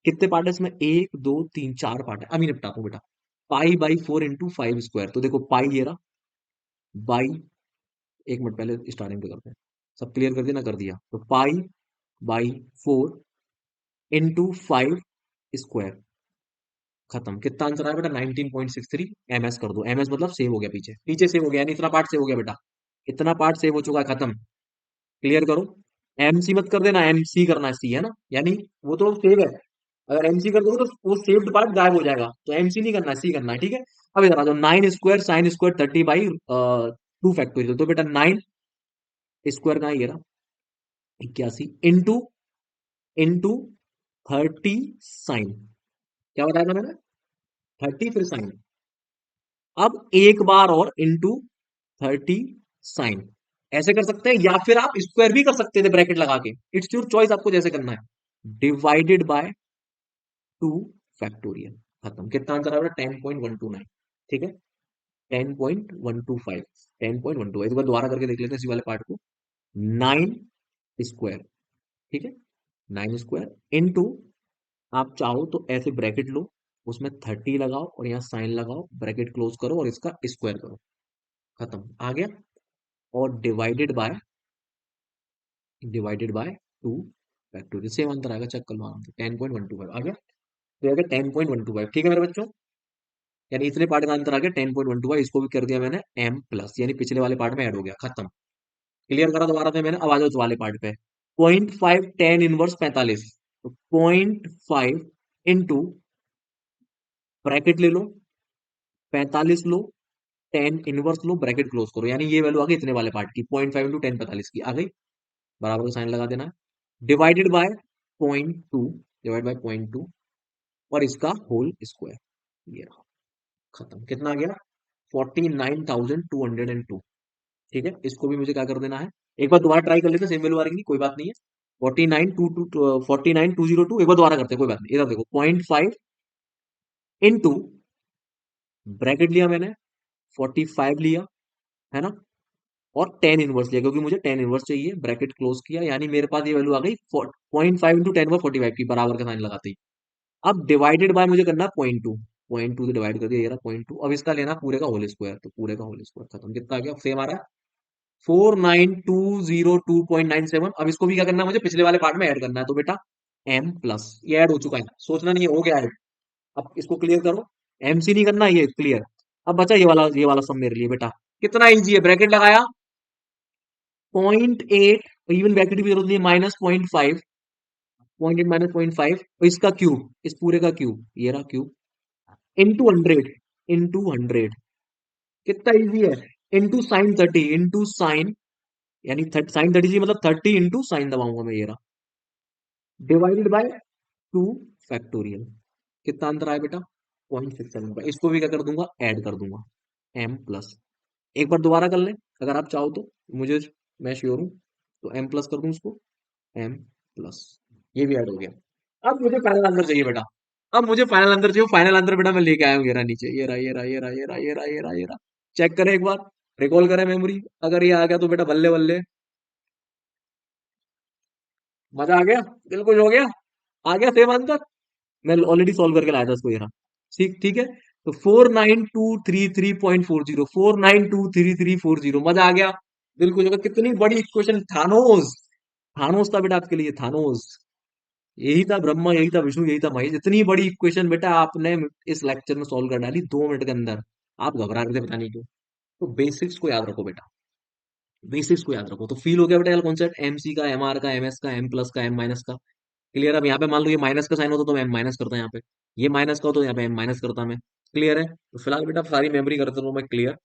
कितने पार्ट है इसमें, 1 2 3 4 पार्ट है, अभी निपटाता हूँ बेटा। पाई बाई 4 × 5 स्क्वायर, तो देखो पाई ये रहा, बाई, एक मिनट पहले स्टार्टिंग पे करते हैं, सब क्लियर कर दिया ना, कर दिया, तो पाई बाई 4 × 5 स्क्वायर, खत्म। कितना आंसर आया बेटा, 19.63। एमएस कर दो, एमएस मतलब सेव हो गया, पीछे पीछे सेव हो गया, यानी इतना पार्ट सेव हो गया बेटा, इतना पार्ट सेव हो चुका है, खत्म। क्लियर करो, एमसी मत कर देना, एमसी करना है, सी है ना, यानी वो तो सेव है। अगर एमसी कर दोगे तो वो सेव्ड पार्ट गायब हो जाएगा, तो एमसी नहीं करना है, सी करना है, ठीक है। अब इधर आ जाओ, 9 स्क्वायर साइन स्क्वायर 30/2 फैक्टोरियल, तो बेटा 9 स्क्वायर का ये रहा 81 इंटू इंटू 30 साइन, क्या बताया था मैंने, 30 फिर साइन। अब एक बार और इंटू 30 साइन, ऐसे कर सकते हैं, या फिर आप स्क्वायर भी कर सकते थे ब्रैकेट लगा के, इट्स योर चॉइस, आपको जैसे करना है। Divided by two factorial. खत्म। कितना आंसर आ रहा है? 10.129। ठीक है, 10.125, 10.12। एक बार दोबारा करके देख लेते हैं इसी वाले पार्ट को। 9 स्क्वायर, ठीक है, 9 स्क्वायर इनटू, आप चाहो तो ऐसे ब्रैकेट लो, उसमें 30 लगाओ और यहाँ साइन लगाओ, ब्रैकेट क्लोज करो और इसका स्क्वायर करो। खत्म, आ गया। और divided by 2 factorial. Same answer आएगा, चेक कर लो आंसर, 10.125 आ गया। तो आ गया 10.125। ठीक है मेरे बच्चों, यानी इतने पार्ट का आंसर आ गया 10.125। इसको भी कर दिया मैंने m प्लस, यानी पिछले वाले पार्ट में ऐड हो गया। खत्म, क्लियर करा दोबारा से मैंने। अब आ जाओ इस वाले पार्ट पे। 0.5 10 इनवर्स 45, तो 0.5 इंटू, ब्रैकेट ले लो, 45 लो, 10 इनवर्स लो, ब्रैकेट क्लोज करो, यानी ये वैल्यू आ गई इतने वाले पार्ट की। 0.5 इंटू 10 45 की आ गई, बराबर का साइन लगा देना है। डिवाइडेड बाय 0.2, डिवाइड बाय 0.2 और इसका होल स्क्वायर। ये रहा, खत्म। कितना आ गया? 49,202। ठीक है, इसको भी मुझे क्या कर देना है, एक बार दोबारा ट्राई कर लेते हैं, सेम वैल्यू आ रही, कोई बात नहीं है। 49,202, एक बार दोबारा करते हैं, कोई बात नहीं। इधर देखो, 0.5 इंटू, ब्रैकेट लिया मैंने, 45 लिया, है ना, और 10 इनवर्स लिया, क्योंकि मुझे 10 इनवर्स चाहिए, ब्रैकेट क्लोज किया, यानी मेरे पास ये वैल्यू आ गई 0.5 इंटू 10 45 की, बराबर का साइन लगाते ही। अब डिवाइडेड बाय मुझे करना है 0.2, 0.2 से डिवाइड कर दिया, ये रहा 0.2। अब इसका लेना पूरे का होल स्क्वायर, तो पूरे का होल स्क्वायर। खत्म। कितना आ गया? सेम आ रहा है, 49,202.97। अब इसको भी क्या करना है मुझे? पिछले वाले पार्ट में ऐड करना है, तो बेटा m प्लस, ये ऐड हो चुका है, सोचना नहीं है, हो गया ऐड। अब इसको क्लियर करो, MC नहीं करना, ये क्लियर। अब बचा ये वाला सब मेरे लिए बेटा, कितना इजी है। ब्रैकेट लगाया, 0.8, इवन ब्रैकेट की भी जरूरत नहीं है, -0.5, 0.8 -0.5, और इसका क्यूब, इस पूरे का क्यूब, ये रहा क्यूब, इंटू 100, इंटू 100। कितना इजी है। इंटू साइन 30, इंटू साइन, यानी साइन 30 मतलब 30 इंटू साइन दबाऊंगा मैं, ये रहा, डिवाइडेड बाय 2 फैक्टोरियल। कितना अंतर आया बेटा? 0.67। इसको भी क्या कर दूंगा? ऐड कर दूंगा, m प्लस। एक बार दोबारा कर लें अगर आप चाहो तो, मुझे, मैं श्योर हूं, तो m प्लस कर दूं इसको, m प्लस, ये भी ऐड हो गया। अब मुझे फाइनल आंसर चाहिए बेटा, अब मुझे फाइनल आंसर चाहिए। फाइनल आंसर बेटा मैं लेके आया हूँ, ये रहा नीचे, ये रहा, ये रहा, ये रहा, ये रहा, ये रहा, ये रहा, ये रहा। चेक करें एक बार, रिकॉल करें मेमोरी, अगर ये आ गया तो बेटा बल्ले बल्ले, मजा आ गया, दिल खुश हो गया, आ गया सेम आंसर। मैं ऑलरेडी सॉल्व करके लाया था इसको, ये रहा। ठीक, ठीक है। तो 49233.40, 4923340, मजा आ गया, दिल खुश हो गया। कितनी बड़ी इक्वेशन, थानोस, थानोस था बेटा आपके लिए, थानोस। यही था ब्रह्मा, यही था विष्णु, यही था महेश। इतनी बड़ी इक्वेशन बेटा आपने इस लेक्चर में सॉल्व कर डाली 2 मिनट के अंदर। आप घबरा रहे थे, पता नहीं क्यों। तो बेसिक्स को याद रखो बेटा, बेसिक्स को याद रखो, तो फील हो गया बेटा कॉन्सेप्ट, MC का, MR का, MS का, M प्लस का, M माइनस का। क्लियर। अब यहाँ पे मान लो ये माइनस का साइन होता तो मैं M माइनस करता, यहाँ पे ये माइनस का हो तो यहाँ पे M माइनस करता मैं। क्लियर है, तो फिलहाल बेटा सारी मेमोरी करता हूँ मैं क्लियर,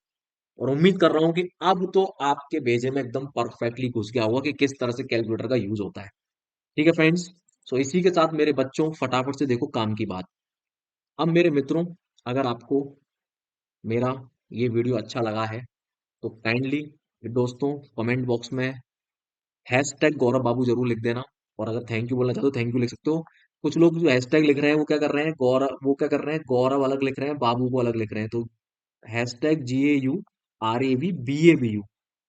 और उम्मीद कर रहा हूँ कि अब तो आपके भेजे में एकदम परफेक्टली घुस गया होगा कि किस तरह से कैलकुलेटर का यूज होता है। ठीक है फ्रेंड्स, सो इसी के साथ मेरे बच्चों, फटाफट से देखो काम की बात। अब मेरे मित्रों, अगर आपको मेरा ये वीडियो अच्छा लगा है, तो काइंडली दोस्तों कमेंट बॉक्स में हैशटैग गौरव बाबू जरूर लिख देना। और अगर थैंक यू बोलना चाहते हो, थैंक यू लिख सकते हो। कुछ लोग जो हैशटैग लिख रहे हैं, वो क्या कर रहे हैं, गौरव अलग लिख रहे हैं, बाबू को अलग लिख रहे हैं। तो हैशटैग GAURAVBABU,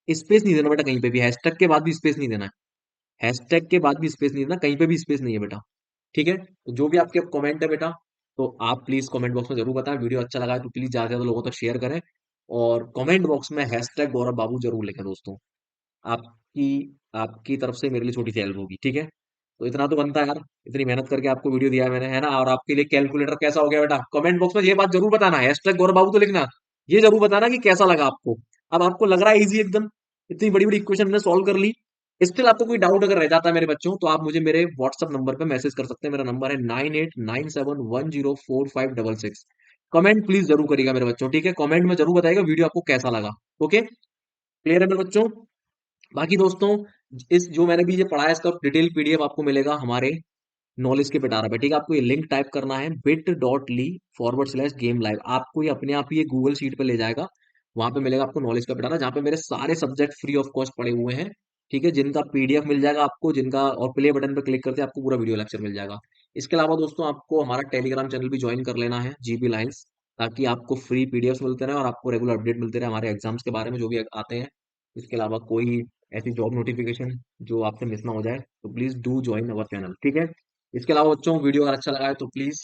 स्पेस नहीं देना बेटा कहीं पे भी, हैशटैग के बाद भी स्पेस नहीं देना है, हैशटैग के बाद भी स्पेस नहीं देना, कहीं पे भी स्पेस नहीं है बेटा। ठीक है, तो जो भी आपके कमेंट है बेटा, तो आप प्लीज कमेंट बॉक्स में जरूर बताएं। वीडियो अच्छा लगा है तो प्लीज ज्यादा से ज्यादा लोगों तक शेयर करें, और कमेंट बॉक्स में हैशटैग गौरव बाबू जरूर लिखें दोस्तों। आपकी आपकी तरफ से मेरे लिए छोटी सी हेल्प होगी, ठीक है। तो इतना तो बनता है यार, इतनी मेहनत करके आपको वीडियो दिया है मैंने, है ना। और आपके लिए कैलकुलेटर कैसा हो गया बेटा, कमेंट बॉक्स में ये बात जरूर बताना, हैशटैग गौरव बाबू तो लिखना, ये जरूर बताना कि कैसा लगा आपको। अब आपको लग रहा है इजी एकदम, इतनी बड़ी बड़ी इक्वेशन हमने सॉल्व कर ली। स्टिल आपको कोई डाउट अगर रह जाता है मेरे बच्चों, तो आप मुझे मेरे व्हाट्सअप नंबर पे मैसेज कर सकते हैं। मेरा नंबर है 9897104566। कमेंट प्लीज जरूर करिएगा मेरे बच्चों, ठीक है। कमेंट में जरूर बताइएगा वीडियो आपको कैसा लगा। ओके, क्लियर है मेरे बच्चों। बाकी दोस्तों, इस जो मैंने भी ये पढ़ा है, इसका डिटेल PDF आपको मिलेगा हमारे नॉलेज के पिटारा पे, ठीक है। आपको ये लिंक टाइप करना है, bit.ly/game live। आपको ये अपने आप ही ये गूगल शीट पे ले जाएगा, वहां पे मिलेगा आपको नॉलेज का पिटारा, जहाँ पे मेरे सारे सब्जेक्ट फ्री ऑफ कॉस्ट पड़े हुए हैं। ठीक है, जिनका PDF मिल जाएगा आपको, जिनका, और प्ले बटन पे क्लिक करते आपको पूरा वीडियो लेक्चर मिल जाएगा। इसके अलावा दोस्तों आपको हमारा टेलीग्राम चैनल भी ज्वाइन कर लेना है, जीबी लाइन्स, ताकि आपको फ्री पीडीएफ्स मिलते रहे और आपको रेगुलर अपडेट मिलते रहे हमारे एग्जाम्स के बारे में जो भी आते हैं। इसके अलावा कोई ऐसी जॉब नोटिफिकेशन जो आपसे मिस ना हो जाए, तो please do join our channel, ठीक है। इसके अलावा बच्चों, वीडियो अगर अच्छा लगा है तो प्लीज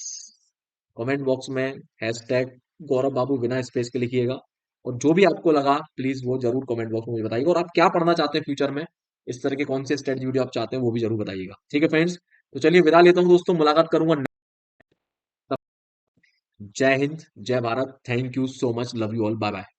कमेंट बॉक्स में हैशटैग गौरव बाबू बिना स्पेस के लिखिएगा, और जो भी आपको लगा प्लीज वो जरूर कमेंट बॉक्स में मुझे बताइएगा, और आप क्या पढ़ना चाहते हैं फ्यूचर में, इस तरह के कौन से स्ट्रेटजी वीडियो आप चाहते हैं वो भी जरूर बताइएगा, ठीक है फ्रेंड्स। तो चलिए विदा लेता हूँ दोस्तों, मुलाकात करूंगा। जय हिंद, जय Bharat, thank you so much, love you all, bye bye.